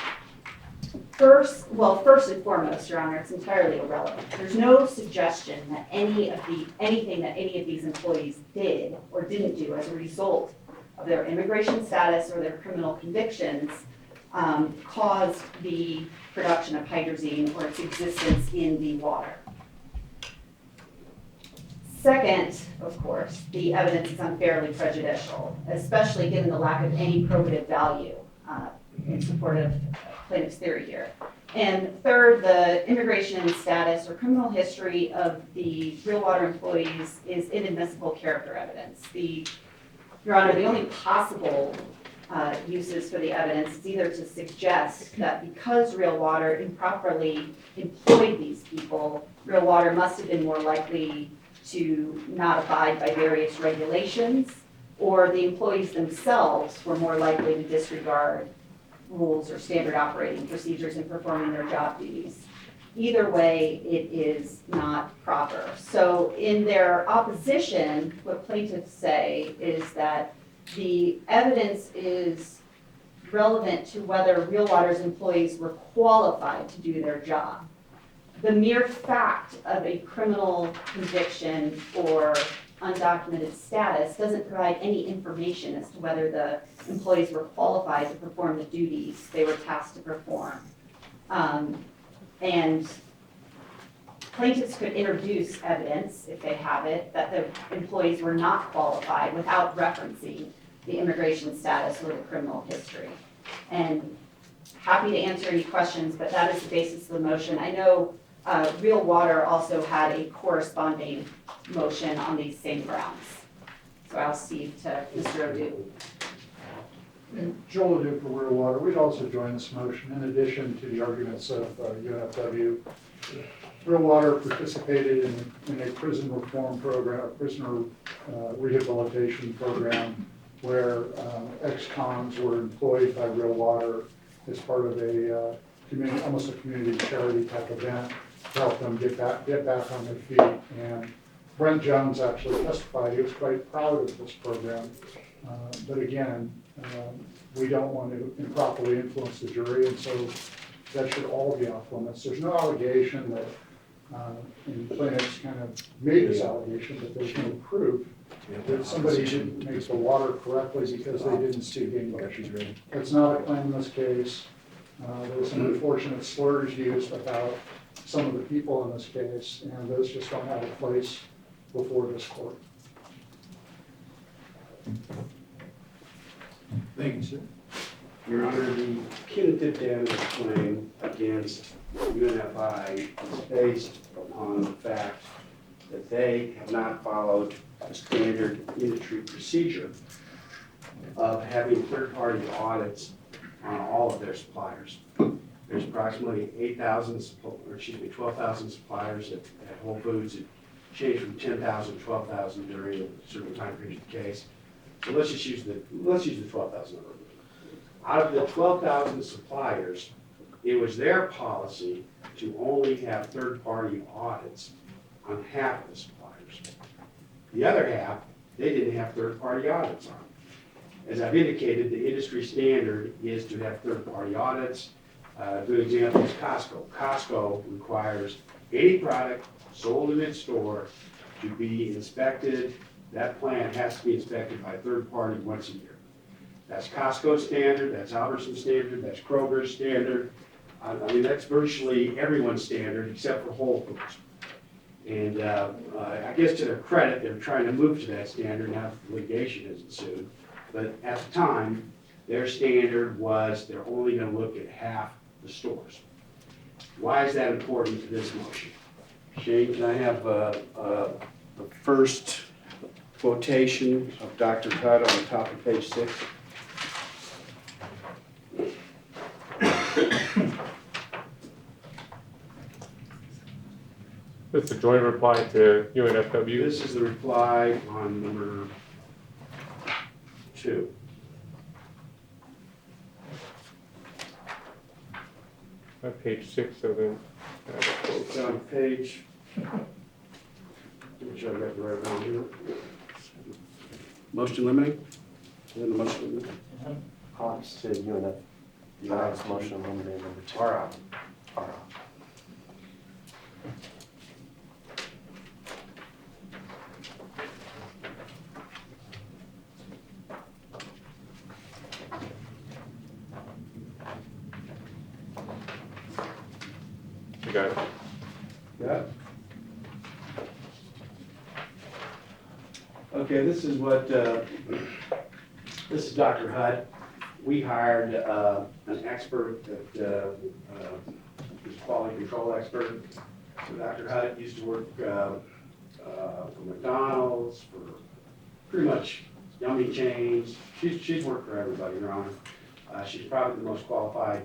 First and foremost, Your Honor, it's entirely irrelevant. There's no suggestion that anything that any of these employees did or didn't do as a result of their immigration status or their criminal convictions caused the production of hydrazine or its existence in the water. Second, of course, the evidence is unfairly prejudicial, especially given the lack of any probative value in support of plaintiff's theory here. And third, the immigration status or criminal history of the Real Water employees is inadmissible character evidence. Your Honor, the only possible uses for the evidence is either to suggest that because Real Water improperly employed these people, Real Water must have been more likely to not abide by various regulations, or the employees themselves were more likely to disregard rules or standard operating procedures in performing their job duties. Either way, it is not proper. So in their opposition, what plaintiffs say is that the evidence is relevant to whether Real Water's employees were qualified to do their job. The mere fact of a criminal conviction or undocumented status doesn't provide any information as to whether the employees were qualified to perform the duties they were tasked to perform. And plaintiffs could introduce evidence, if they have it, that the employees were not qualified without referencing the immigration status or the criminal history. And happy to answer any questions, but that is the basis of the motion. I know Real Water also had a corresponding motion on these same grounds. So I'll cede to Mr. Odou. And Joel Odou for Real Water, we'd also join this motion in addition to the arguments of UNFW. Real Water participated in a prison reform program, a prisoner rehabilitation program, where ex-cons were employed by Real Water as part of a community, almost a community charity type event to help them get back on their feet. And Brent Jones actually testified. He was quite proud of this program. But again, we don't want to improperly influence the jury, and so that should all be off limits. There's no allegation that, and plaintiffs kind of made this allegation, but there's no proof that somebody didn't make the water correctly because they didn't speak English. That's not a claim in this case. There was some unfortunate slurs used about some of the people in this case, and those just don't have a place before this court. Thank you, sir. Your Honor, the punitive damage claim against UNFI is based upon the fact that they have not followed a standard industry procedure of having third-party audits on all of their suppliers. There's approximately 12,000 suppliers at Whole Foods. It changed from 10,000 to 12,000 during a certain time period of the case. So let's use the 12,000 number. Out of the 12,000 suppliers, it was their policy to only have third-party audits on half of the suppliers. The other half, they didn't have third-party audits on. As I've indicated, the industry standard is to have third-party audits. A good example is Costco. Costco requires any product sold in its store to be inspected. That plant has to be inspected by a third party once a year. That's Costco's standard, that's Albertson's standard, that's Kroger's standard. I mean, that's virtually everyone's standard except for Whole Foods. And I guess to their credit, they're trying to move to that standard now that litigation has ensued. But at the time, their standard was they're only going to look at half the stores. Why is that important to this motion? Shane, can I have the first quotation of Dr. Hutt on the top of page 6? It's a joint reply to UNFW. This is the reply on number 2. Page 6 of the. It's on page, make sure I got the right one here. Motion limiting? Then the motion limiting? Hobbs to UNF. Hobbs motion limited number 2. All right. You got it. Yeah. Okay, this is what, this is Dr. Hutt. We hired an expert that is a quality control expert. So Dr. Hutt used to work for McDonald's, for pretty much yummy chains. She's worked for everybody, Your Honor. She's probably the most qualified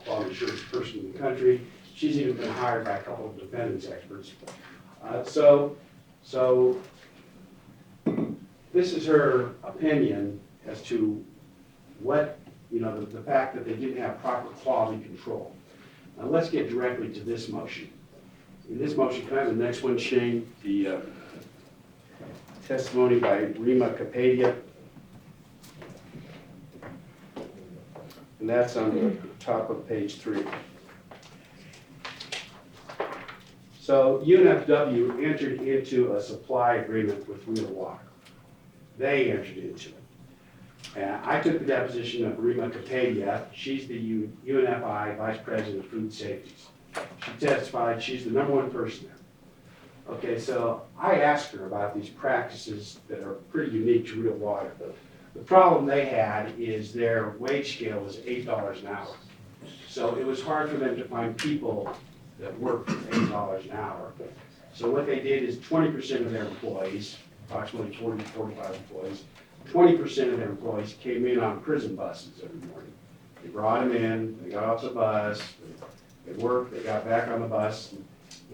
quality assurance person in the country. She's even been hired by a couple of defendants experts. So this is her opinion as to what, the fact that they didn't have proper quality control. Now let's get directly to this motion. In this motion, can I have the next one, Shane? The testimony by Rima Kapadia. And that's on the top of page 3. So UNFW entered into a supply agreement with Real Water. They entered into it. And I took the deposition of Rima Kapadia. She's the UNFI Vice President of Food Safety. She testified she's the #1 person there. Okay, so I asked her about these practices that are pretty unique to Real Water. The problem they had is their wage scale was $8 an hour. So it was hard for them to find people that worked for $8 an hour. So what they did is 20% of their employees, approximately 40 to 45 employees, 20% of their employees came in on prison buses every morning. They brought them in, they got off the bus, they worked, they got back on the bus,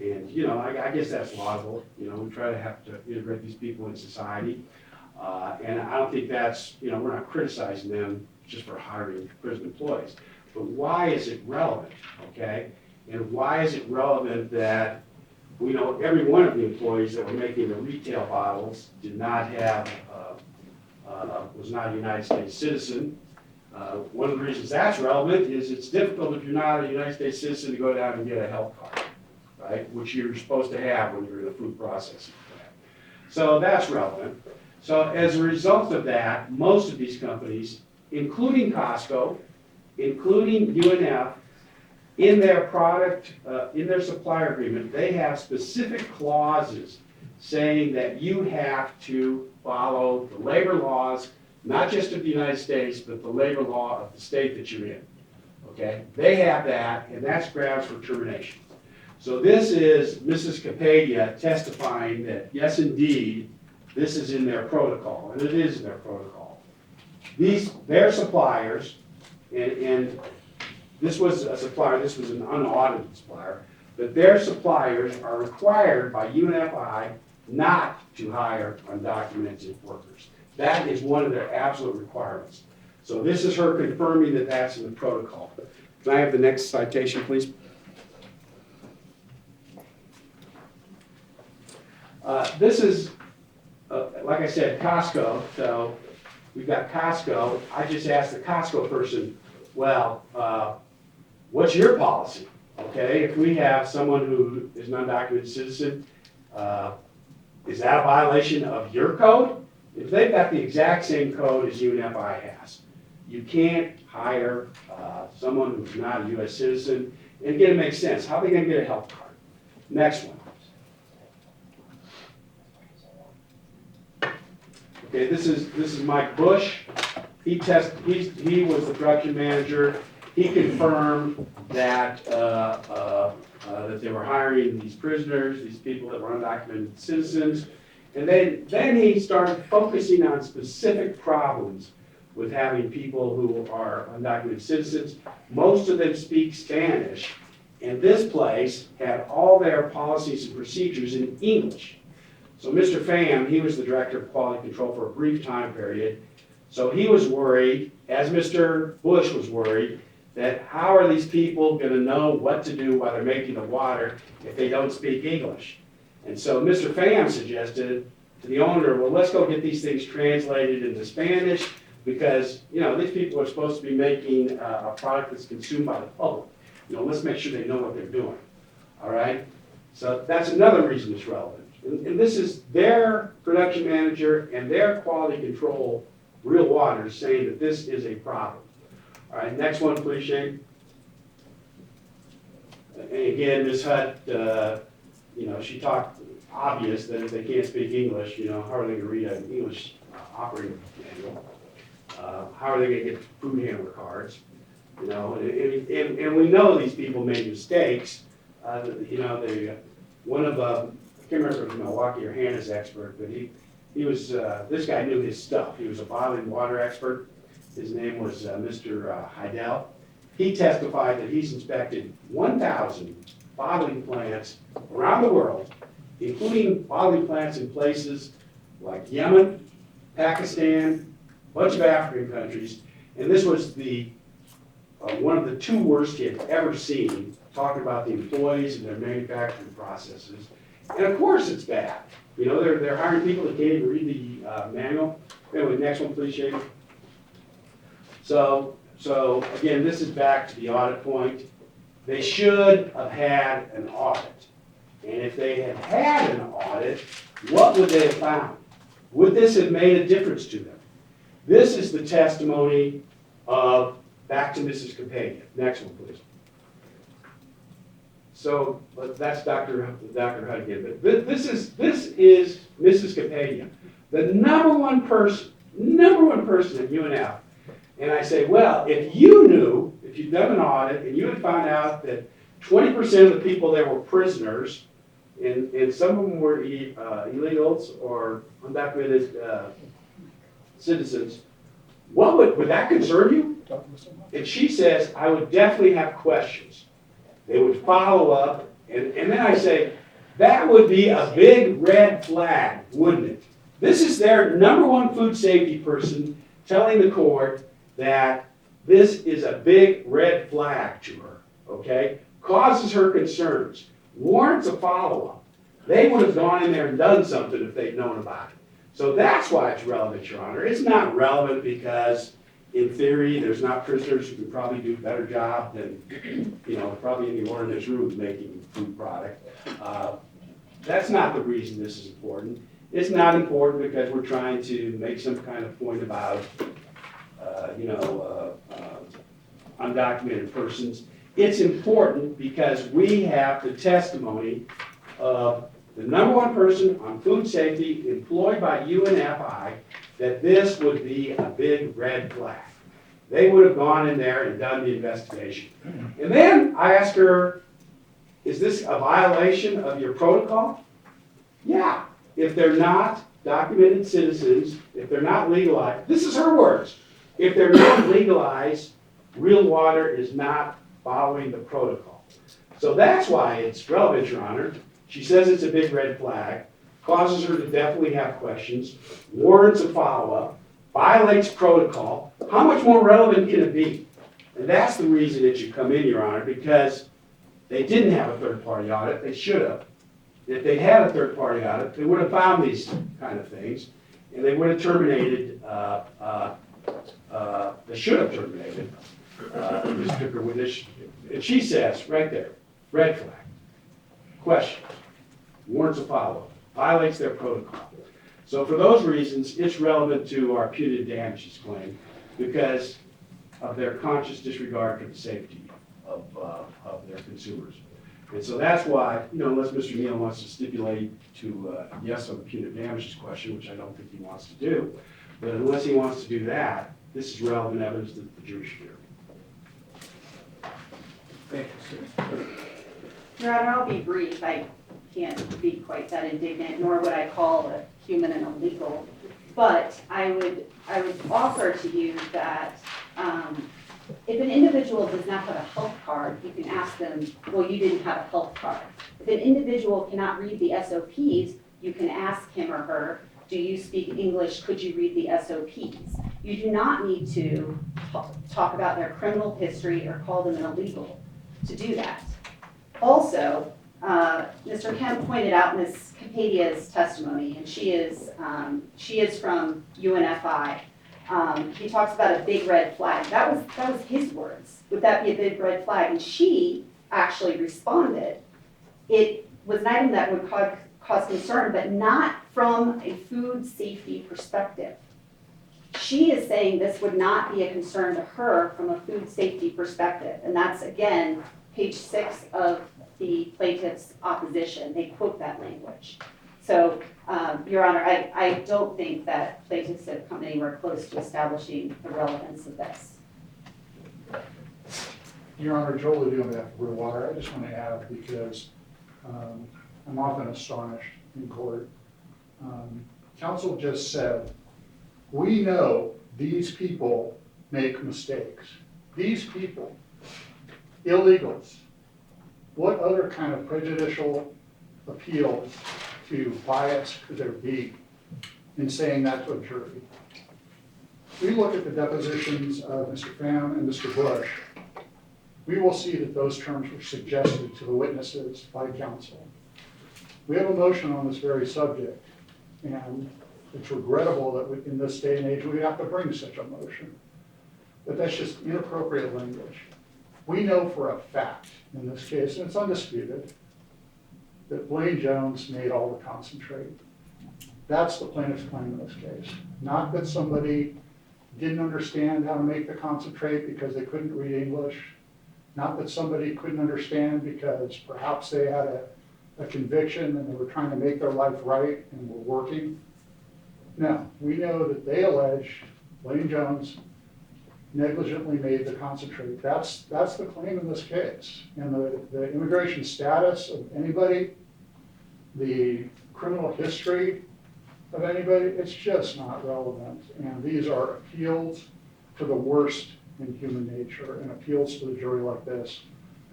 and I guess that's laudable. We try to have to integrate these people in society. And I don't think that's, we're not criticizing them just for hiring prison employees. But why is it relevant, okay? And why is it relevant that we know every one of the employees that were making the retail bottles did not have, was not a United States citizen? One of the reasons that's relevant is it's difficult if you're not a United States citizen to go down and get a health card, right? Which you're supposed to have when you're in a food processing plant. So that's relevant. So as a result of that, most of these companies, including Costco, including UNF, in their in their supplier agreement, they have specific clauses saying that you have to follow the labor laws, not just of the United States, but the labor law of the state that you're in, okay? They have that, and that's grounds for termination. So this is Mrs. Kapadia testifying that, yes, indeed, this is in their protocol, and it is in their protocol. Their suppliers, and this was a supplier, this was an unaudited supplier, but their suppliers are required by UNFI not to hire undocumented workers. That is one of their absolute requirements. So this is her confirming that that's in the protocol. Can I have the next citation, please? This is, like I said, Costco. So we've got Costco. I just asked the Costco person, well, what's your policy? Okay, if we have someone who is an undocumented citizen, is that a violation of your code? If they've got the exact same code as UNFI has, you can't hire someone who's not a US citizen, and again, it makes sense. How are they gonna get a health card? Next one. Okay, this is Mike Bush. He was the production manager. He confirmed that, that they were hiring these prisoners, these people that were undocumented citizens. And then he started focusing on specific problems with having people who are undocumented citizens. Most of them speak Spanish, and this place had all their policies and procedures in English. So Mr. Pham, he was the director of quality control for a brief time period. So he was worried, as Mr. Bush was worried, that how are these people gonna know what to do while they're making the water if they don't speak English? And so Mr. Pham suggested to the owner, well, let's go get these things translated into Spanish, because, you know, these people are supposed to be making a product that's consumed by the public. You know, let's make sure they know what they're doing, all right? So that's another reason it's relevant. And this is their production manager and their quality control, Real Water, saying that this is a problem. All right, next one, please, Shane. And again, Ms. Hutt, you know, she talked obvious that if they can't speak English, you know, how are they gonna read an English operating manual? How are they gonna get food handler cards? You know, and we know these people made mistakes. You know, one of I can't remember if it was Milwaukee or Hanna's expert, but he was, this guy knew his stuff. He was a bottling water expert. His name was Mr. Heidel. He testified that he's inspected 1,000 bottling plants around the world, including bottling plants in places like Yemen, Pakistan, a bunch of African countries. And this was one of the 2 worst he had ever seen, talking about the employees and their manufacturing processes. And of course it's bad. You know, they're hiring people that can't even read the manual. Anyway, next one, please, Shane. So again, this is back to the audit point. They should have had an audit. And if they had had an audit, what would they have found? Would this have made a difference to them? This is the testimony of, back to Mrs. Campagna. Next one, please. So that's Dr. Hutt again. But this is Mrs. Campagna, the number one person at UNF. And I say, well, if you knew, if you'd done an audit and you had found out that 20% of the people there were prisoners, and some of them were illegals or undocumented citizens, would that concern you? And she says, I would definitely have questions. They would follow up, and then I say, that would be a big red flag, wouldn't it? This is their number one food safety person telling the court that this is a big red flag to her, okay? Causes her concerns, warrants a follow-up. They would have gone in there and done something if they'd known about it. So that's why it's relevant, Your Honor. It's not relevant because, in theory, there's not prisoners who could probably do a better job than, you know, probably anyone in this room making food product. That's not the reason this is important. It's not important because we're trying to make some kind of point about, undocumented persons. It's important because we have the testimony of the number one person on food safety employed by UNFI that this would be a big red flag. They would have gone in there and done the investigation. And then I asked her, is this a violation of your protocol? Yeah, if they're not documented citizens, if they're not legalized, this is her words, if they're not legalized, Real Water is not following the protocol. So that's why it's relevant, Your Honor. She says it's a big red flag, causes her to definitely have questions, warrants a follow-up, violates protocol. How much more relevant can it be? And that's the reason it should come in, Your Honor, because they didn't have a third-party audit. They should have. If they had a third-party audit, they would have found these kind of things, and they would have terminated, they should have terminated Ms. Cooker with this. And she says, right there, red flag, questions, warrants a follow-up, violates their protocol. So for those reasons, it's relevant to our punitive damages claim, because of their conscious disregard for the safety of their consumers. And so that's why, unless Mr. Neale wants to stipulate to yes on the punitive damages question, which I don't think he wants to do, but unless he wants to do that, this is relevant evidence that the jury should hear. Thank you, sir. Your Honor, I'll be brief. I can't be quite that indignant, nor would I call a human an illegal. But I would offer to you that if an individual does not have a health card, you can ask them, well, you didn't have a health card. If an individual cannot read the SOPs, you can ask him or her, do you speak English? Could you read the SOPs? You do not need to talk about their criminal history or call them an illegal to do that. Also, Mr. Kemp pointed out Ms. Capadia's testimony, and she is from UNFI. He talks about a big red flag. That was his words. Would that be a big red flag? And she actually responded. It was an item that would cause concern, but not from a food safety perspective. She is saying this would not be a concern to her from a food safety perspective. And that's, again, page 6 of the plaintiff's opposition. They quote that language. So, Your Honor, I don't think that plaintiffs have come anywhere close to establishing the relevance of this. Your Honor, Joel Odou on behalf of Real Water, I just want to add, because I'm often astonished in court. Counsel just said, we know these people make mistakes. These people, illegals. What other kind of prejudicial appeal to bias could there be in saying that to a jury? We look at the depositions of Mr. Pham and Mr. Bush, we will see that those terms were suggested to the witnesses by counsel. We have a motion on this very subject, and it's regrettable that in this day and age we have to bring such a motion. But that's just inappropriate language. We know for a fact in this case, and it's undisputed, that Blaine Jones made all the concentrate. That's the plaintiff's claim in this case. Not that somebody didn't understand how to make the concentrate because they couldn't read English. Not that somebody couldn't understand because perhaps they had a conviction and they were trying to make their life right and were working. No, we know that they allege Blaine Jones negligently made the concentrate. That's the claim in this case. And the immigration status of anybody, the criminal history of anybody, it's just not relevant. And these are appeals to the worst in human nature, and appeals to the jury like this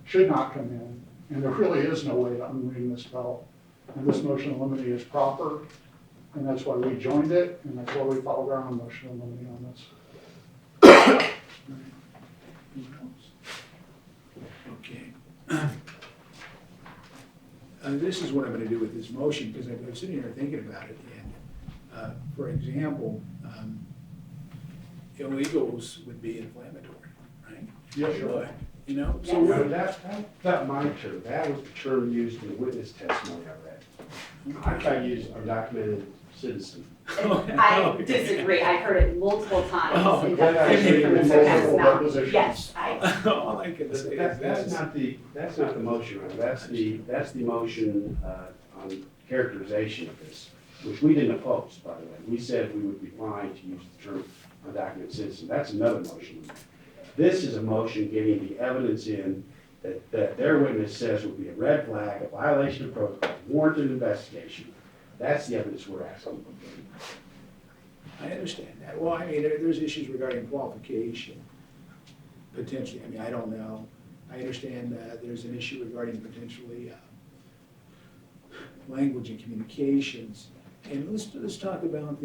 should not come in. And there really is no way to unring this bell. And this motion to eliminate is proper, and that's why we joined it, and that's why we filed our own motion to eliminate on this. Okay. This is what I'm going to do with this motion, because I'm sitting here thinking about it. And for example, illegals would be inflammatory, right? Yeah, sure. You know, Yes. So that's not my term. That was the term used in the witness testimony I read. I thought you used undocumented citizen. I disagree. I heard it multiple times Oh, in yeah, deposition from Mr. multiple Kemp. depositions. Yes, all I can say is That's not the motion, right? That's the motion on characterization of this, which we didn't oppose, by the way. We said we would be fine to use the term undocumented citizen. That's another motion. This is a motion getting the evidence in that their witness says would be a red flag, a violation of protocol, warranted investigation. That's the evidence we're asking. I understand that. Well, I mean, there's issues regarding qualification, potentially. I mean, I don't know. I understand that there's an issue regarding potentially language and communications. And let's talk about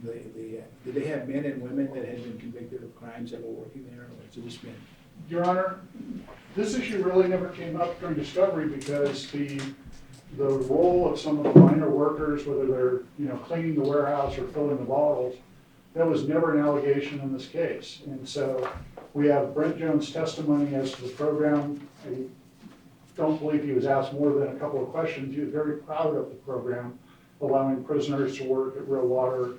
did they have men and women that had been convicted of crimes that were working there, or was it just men? Your Honor, this issue really never came up during discovery because the role of some of the minor workers, whether they're cleaning the warehouse or filling the bottles, that was never an allegation in this case. And so we have Brent Jones' testimony as to the program. I don't believe he was asked more than a couple of questions. He was very proud of the program, allowing prisoners to work at Real Water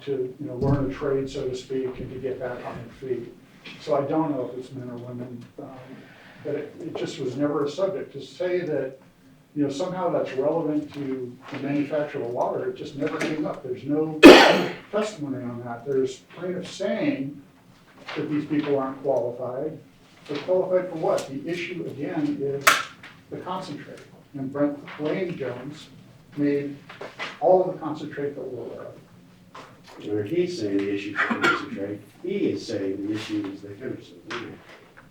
to, learn a trade, so to speak, and to get back on their feet. So I don't know if it's men or women, but it just was never a subject. To say that, somehow that's relevant to the manufacture of water, it just never came up. There's no testimony on that. There's plaintiffs saying that these people aren't qualified. They're qualified for what? The issue, again, is the concentrate. And Brent Wayne Jones made all of the concentrate that we're aware of. Where he's saying the issue is concentrate, he is saying the issue is the Henderson.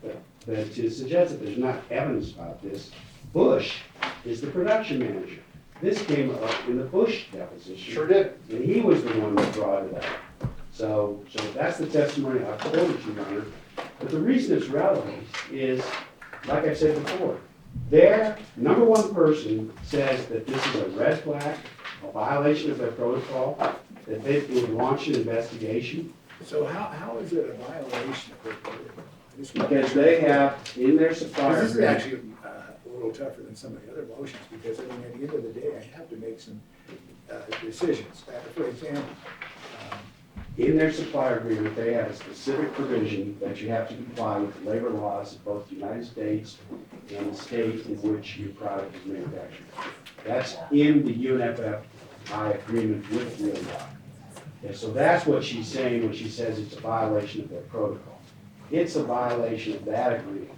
But to suggest that there's not evidence about this, Bush is the production manager. This came up in the Bush deposition. Sure did. And he was the one that brought it up. So that's the testimony I quoted you, Your Honor. But the reason it's relevant is, like I said before, their number one person says that this is a red flag, a violation of their protocol, that they would launch an investigation. So how is it a violation of Because they have in their supplier This is agreement. actually a little tougher than some of the other motions, because at the end of the day, I have to make some decisions. For example, In their supplier agreement, they have a specific provision that you have to comply with the labor laws of both the United States and the state in which your product is manufactured. That's in the UNFI agreement with the UNFI. And so that's what she's saying when she says it's a violation of their protocol. It's a violation of that agreement.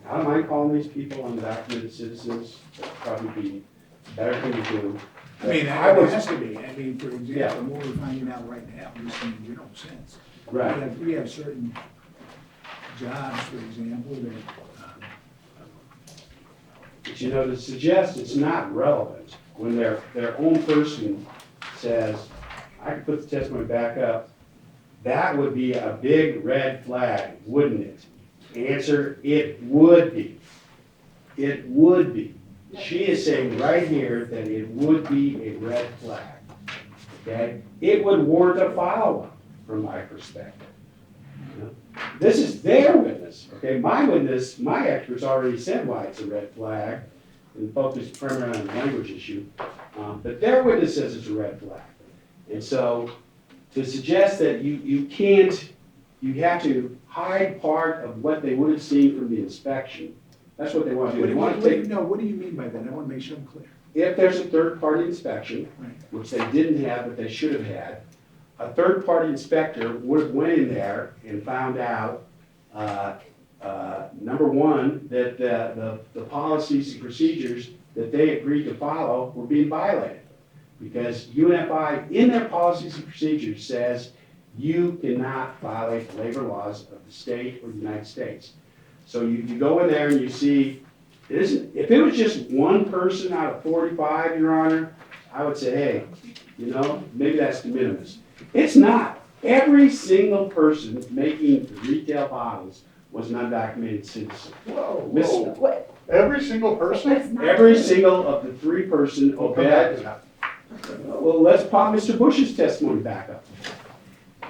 I don't mind calling these people undocumented citizens. That'd probably be a better thing to do. I mean, But it has to be. I mean, for example, what we're finding out right now, just in general sense. Right. We have certain jobs, for example, that, But to suggest it's not relevant when their own person says, I can put the testimony back up, that would be a big red flag, wouldn't it? Answer, it would be. It would be. She is saying right here that it would be a red flag, okay? It would warrant a follow-up from my perspective. This is their witness, okay? My witness, my experts already said why it's a red flag and focused primarily on the language issue. But their witness says it's a red flag. And so to suggest that you can't, you have to hide part of what they would have seen from the inspection, that's what they want to do. They want to take, what do you mean by that? I want to make sure I'm clear. if there's a third-party inspection, Right. which they didn't have, but they should have had, a third-party inspector would have went in there and found out, number one, that the policies and procedures that they agreed to follow were being violated. Because UNFI, in their policies and procedures, says you cannot violate the labor laws of the state or the United States. So you go in there and you see, if it was just one person out of 45, Your Honor, I would say, hey, maybe that's de minimis. It's not. Every single person making the retail bottles was an undocumented citizen. Whoa. Every single person? Every single of the three-person OPED. Well, let's pop Mr. Bush's testimony back up.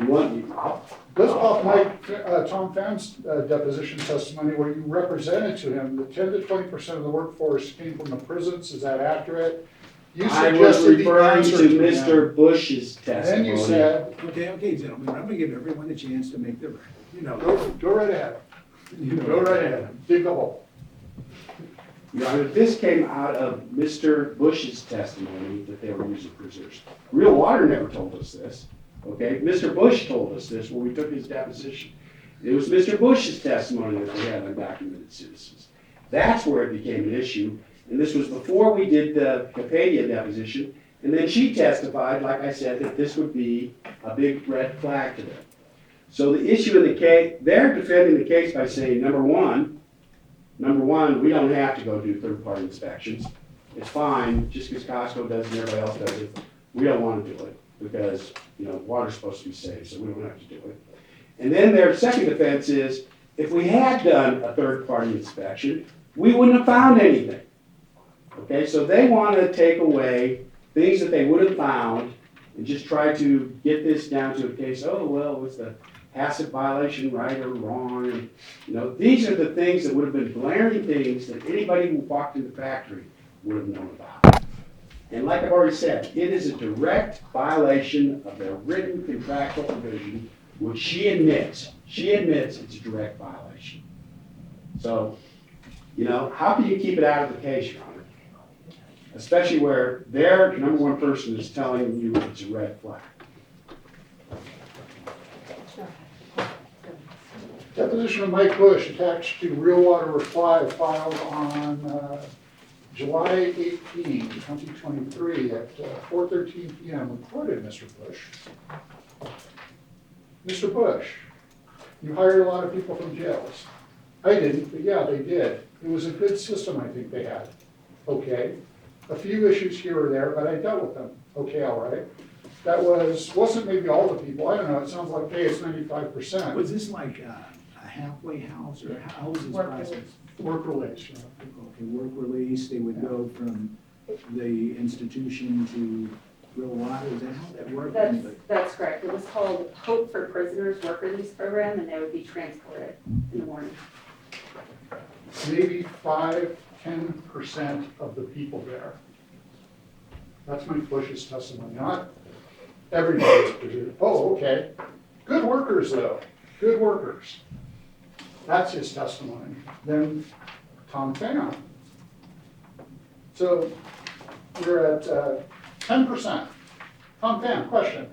Let's pop Tom Pham's deposition testimony where you represented to him that 10 to 20% of the workforce came from the prisons. Is that accurate? You I was suggested the referring answer to him. Mr. Bush's Then testimony. you said, Okay, gentlemen, I'm gonna give everyone a chance to make their record, go right ahead. Go right ahead. Dig the hole. Your Honor, this came out of Mr. Bush's testimony that they were using prisoners. Real Water never told us this, okay? Mr. Bush told us this when we took his deposition. It was Mr. Bush's testimony that they had undocumented citizens. That's where it became an issue, and this was before we did the Capadia deposition, and then she testified, like I said, that this would be a big red flag to them. So the issue in the case, they're defending the case by saying, number one, we don't have to go do third-party inspections. It's fine, just because Costco does it and everybody else does it. We don't want to do it because, water's supposed to be safe, so we don't have to do it. And then their second defense is, if we had done a third-party inspection, we wouldn't have found anything. Okay, so they want to take away things that they would have found and just try to get this down to a case, was the passive violation right or wrong? And, these are the things that would have been glaring things that anybody who walked in the factory would have known about. And like I've already said, it is a direct violation of their written contractual provision, which she admits it's a direct violation. So, you know, how can you keep it out of the case, Your Honor? Especially where their number one person is telling you it's a red flag. Deposition of Mike Bush attached to real water reply filed on July 18, 2023 at 4:13 PM. Recorded, Mr. Bush. Mr. Bush, you hired a lot of people from jails. I didn't, but yeah, they did. It was a good system I think they had. Okay. A few issues here or there, but I dealt with them. Okay, all right. That wasn't maybe all the people. I don't know. It sounds like, hey, it's 95%. Was this like a halfway house, or how was this process? Work release, Okay, work release, they would go from the institution to real water, is that how that worked? That's correct. It was called Hope for Prisoners Work Release Program, and they would be transported in the morning. Maybe 5-10% of the people there. That's Mike Bush's testimony, not everybody. Oh, okay. Good workers, though. Good workers. That's his testimony. Then Tom Pham. So you're at 10%. Tom Pham, question.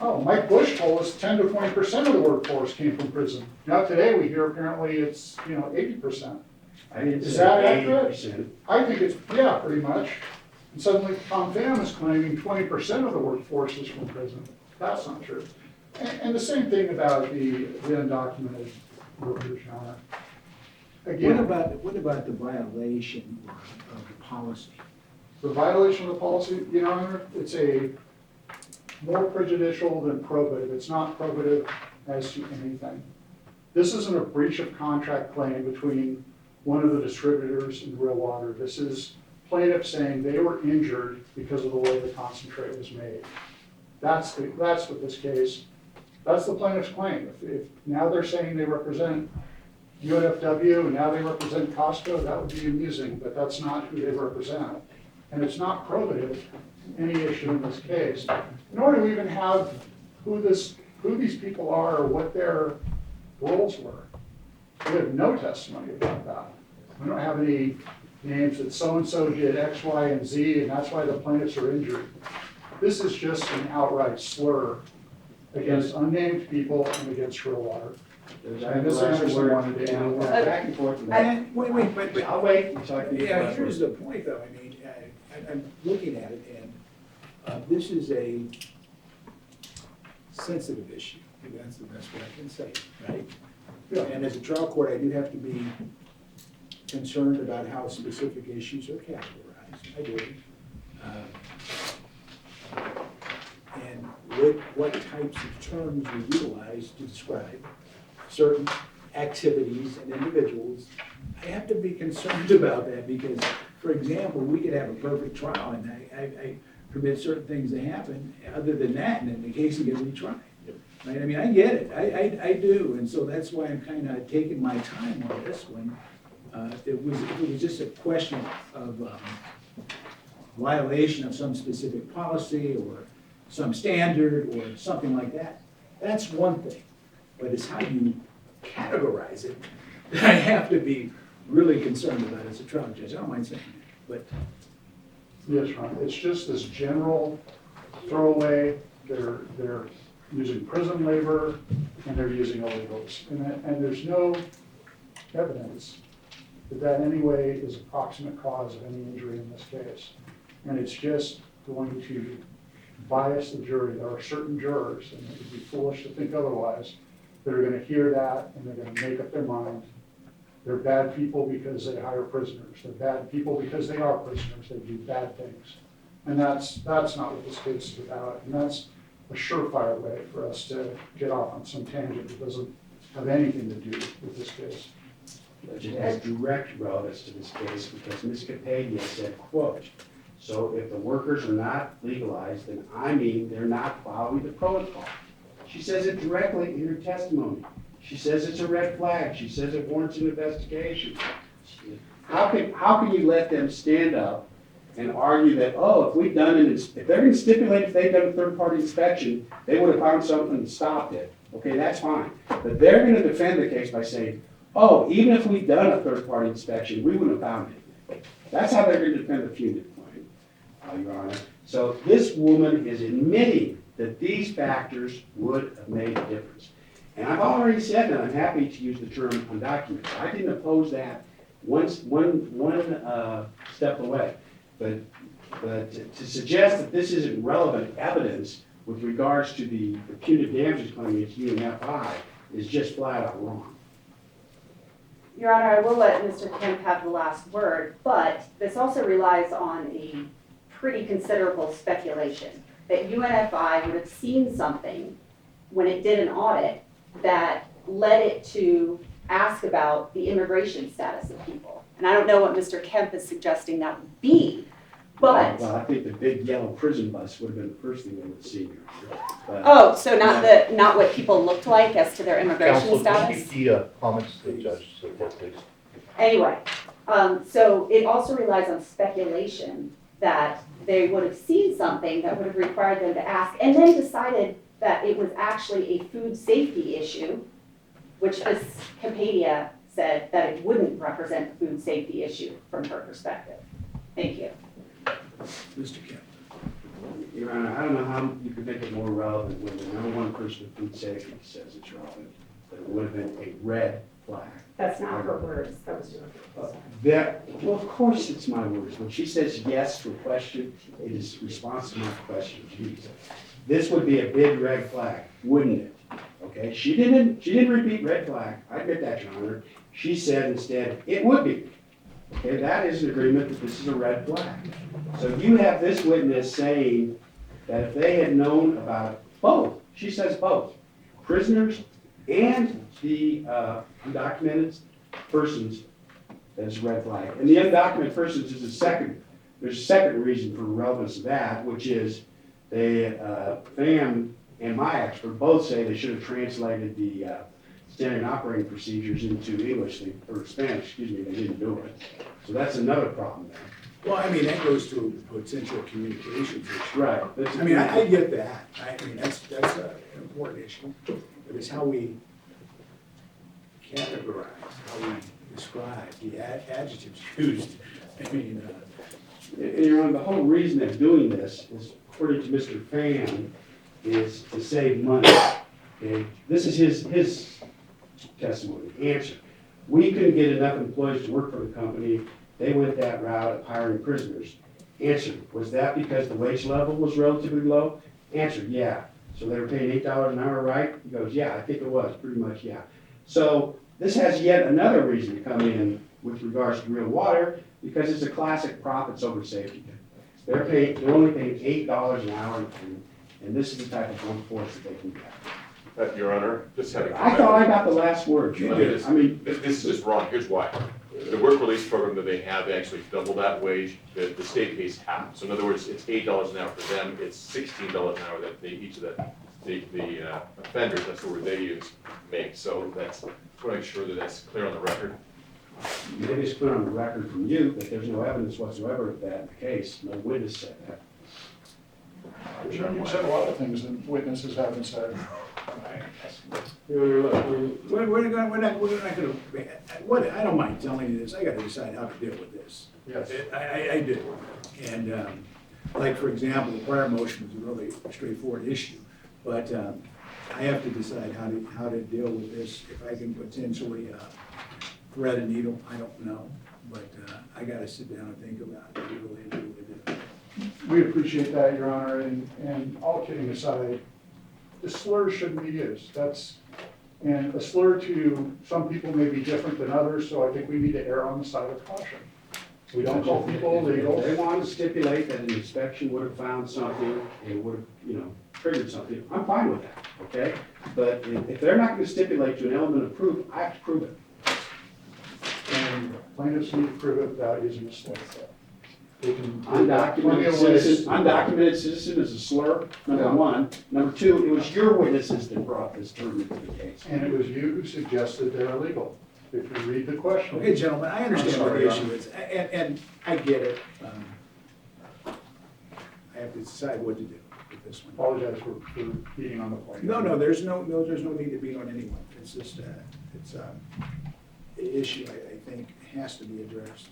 Oh, Mike Bush told us 10 to 20% of the workforce came from prison. Now today we hear apparently it's 80%. I didn't Is say that accurate? 80%. I think it's, yeah, pretty much. And suddenly Tom Pham is claiming 20% of the workforce is from prison. That's not true. And the same thing about the undocumented workers, Your Honor. Again, What about the violation of the policy? the violation of the policy, Your Honor, it's a more prejudicial than probative. It's not probative as to anything. This isn't a breach of contract claim between one of the distributors and Real Water. This is plaintiff saying they were injured because of the way the concentrate was made. That's what this case, that's the plaintiff's claim. If now they're saying they represent UNFW and now they represent Costco, that would be amusing, but that's not who they represent. And it's not probative, any issue in this case. Nor do we even have who these people are or what their roles were. We have no testimony about that. We don't have any names that so-and-so did X, Y, and Z, and that's why the plaintiffs are injured. This is just an outright slur against unnamed people and against Real Water. And Ms. Anderson wanted to add that. Back and forth. And Wait, but. I'll wait until I can. Yeah, here's the point though, I mean, I'm looking at it and this is a sensitive issue. Maybe that's the best way I can say it, right? Yeah. And as a trial court, I do have to be concerned about how specific issues are categorized. I do. And what types of terms we utilize to describe certain activities and individuals. I have to be concerned about that because, for example, we could have a perfect trial and I permit certain things to happen. Other than that, and then the case will get retried. Right? I mean, I get it. I do. And so that's why I'm kind of taking my time on this one. If it was just a question of violation of some specific policy or some standard or something like that, that's one thing. But it's how you categorize it that I have to be really concerned about as a trial judge. I don't mind saying that, but. Yes, Ron, it's just this general throwaway. They're using prison labor and they're using illegals. And there's no evidence that in any way is a proximate cause of any injury in this case. And it's just going to bias the jury. There are certain jurors, and it would be foolish to think otherwise, that are going to hear that and they're going to make up their mind. They're bad people because they hire prisoners. They're bad people because they are prisoners. They do bad things. And that's not what this case is about. And that's a surefire way for us to get off on some tangent that doesn't have anything to do with this case. It has direct relevance to this case because Ms. Capadia said, quote, so if the workers are not legalized, then I mean they're not following the protocol. She says it directly in her testimony. She says it's a red flag. She says it warrants an investigation. How can you let them stand up and argue that, oh, if we've done it, if they're gonna stipulate if they've done a third-party inspection, they would have found something and stopped it, okay, that's fine. But they're gonna defend the case by saying, oh, even if we've done a third-party inspection, we wouldn't have found it. That's how they're gonna defend the punitive claim, Your Honor. So this woman is admitting that these factors would have made a difference. And I've already said that I'm happy to use the term undocumented. I didn't oppose that one step away. But to suggest that this isn't relevant evidence with regards to the punitive damages claim against UNFI is just flat out wrong. Your Honor, I will let Mr. Kemp have the last word, but this also relies on a pretty considerable speculation that UNFI would have seen something when it did an audit that led it to ask about the immigration status of people. And I don't know what Mr. Kemp is suggesting that would be, but. Well, I think the big yellow prison bus would have been the first thing they would have seen. But- Oh, so not what people looked like as to their immigration Counsel, status? keep the comments to the judge to the court, please. Anyway, so it also relies on speculation that they would have seen something that would have required them to ask, and then decided that it was actually a food safety issue, which Ms. Capadia said that it wouldn't represent a food safety issue from her perspective. Thank you. Mr. Kemp. Your Honor, I don't know how you could make it more relevant when the number one person of food safety says it's relevant, that it would have been a red flag. That's not her words, that was yours. Well, of course it's my words. When she says yes to a question, it is response to my question. Geez. This would be a big red flag, wouldn't it? Okay, she didn't repeat red flag. I admit that, Your Honor. She said instead, it would be. Okay, that is an agreement that this is a red flag. So you have this witness saying that if they had known about both, she says both, prisoners and the undocumented persons, that's a red flag. And the undocumented persons is there's a second reason for the relevance of that, which is FAM and my expert both say they should have translated the standard operating procedures into English, or Spanish, excuse me, they didn't do it. So that's another problem there. Well, I mean, that goes to potential communications issue. Right. I mean, I get that. I mean, that's an important issue. But it's how we categorize, how we describe the adjectives used. I mean, And Your Honor, the whole reason they're doing this is, according to Mr. Pham, is to save money. Okay? This is his testimony. Answer. We couldn't get enough employees to work for the company. They went that route of hiring prisoners. Answer. Was that because the wage level was relatively low? Answer. Yeah. So they were paying $8 an hour, right? He goes, yeah, I think it was, pretty much, yeah. So this has yet another reason to come in with regards to real water, because it's a classic profits over safety. They're only paying $8 an hour, and this is the type of workforce that they can get. Your Honor, just having. I thought I got the last word. I mean, this is just wrong. Here's why. The work release program that they have, they actually double that wage. The state pays half. So in other words, it's $8 an hour for them. It's $16 an hour that they, each of the offenders, that's the word they use, make. So that's, I want to make sure that that's clear on the record. Maybe it's clear on the record from you that there's no evidence whatsoever of that in the case. No witness said that. You've said a lot of things that witnesses haven't said. we're not gonna, I don't mind telling you this. I gotta decide how to deal with this. Yes. I do. And, like, for example, the prior motion was a really straightforward issue. But I have to decide how to deal with this. If I can potentially thread a needle, I don't know. But I gotta sit down and think about it, really do with it. We appreciate that, Your Honor, and all kidding aside, the slur shouldn't be used. And a slur to some people may be different than others, so I think we need to err on the side of caution. We don't call people illegal. If they want to stipulate that an inspection would have found something, it would have, triggered something, I'm fine with that, okay? But if they're not going to stipulate to an element of proof, I have to prove it. And plaintiffs need to prove it without using a slur. They can Undocumented citizen is a slur, number one. Number two, it was your witnesses that brought this term into the case. And it was you who suggested they're illegal. If you read the question. Okay, gentlemen, I understand what sorry, the issue is, and I get it. have to decide what to do with this one. Apologize for beating on the point. No, there's no need to beat on anyone. It's just, it's an issue I think has to be addressed.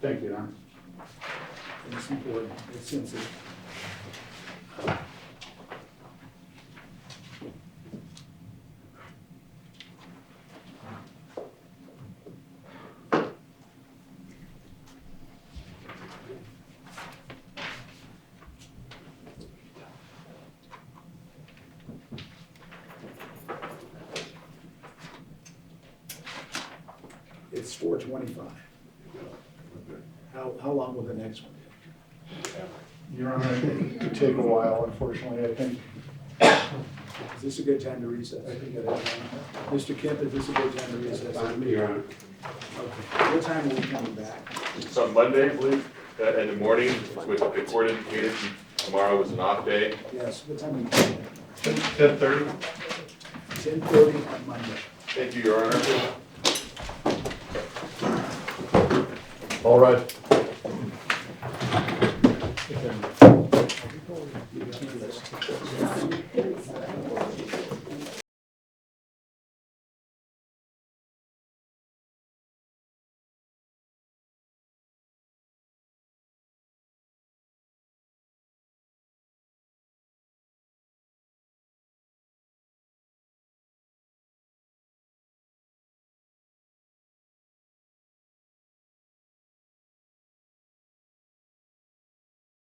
Thank you, Don. And it's important, it's sensitive. It's 4:25. How long will the next one take? Your Honor, it could take a while, unfortunately, I think. Is this a good time to recess? I think it is. Mr. Kemp, is this a good time to recess? Fine, Your Honor. Okay. What time are we coming back? It's on Monday, I believe, in the morning, which the court indicated tomorrow was an off day. Yes, what time are we coming back? 10:30. 10:30 on Monday. Thank you, Your Honor. All right.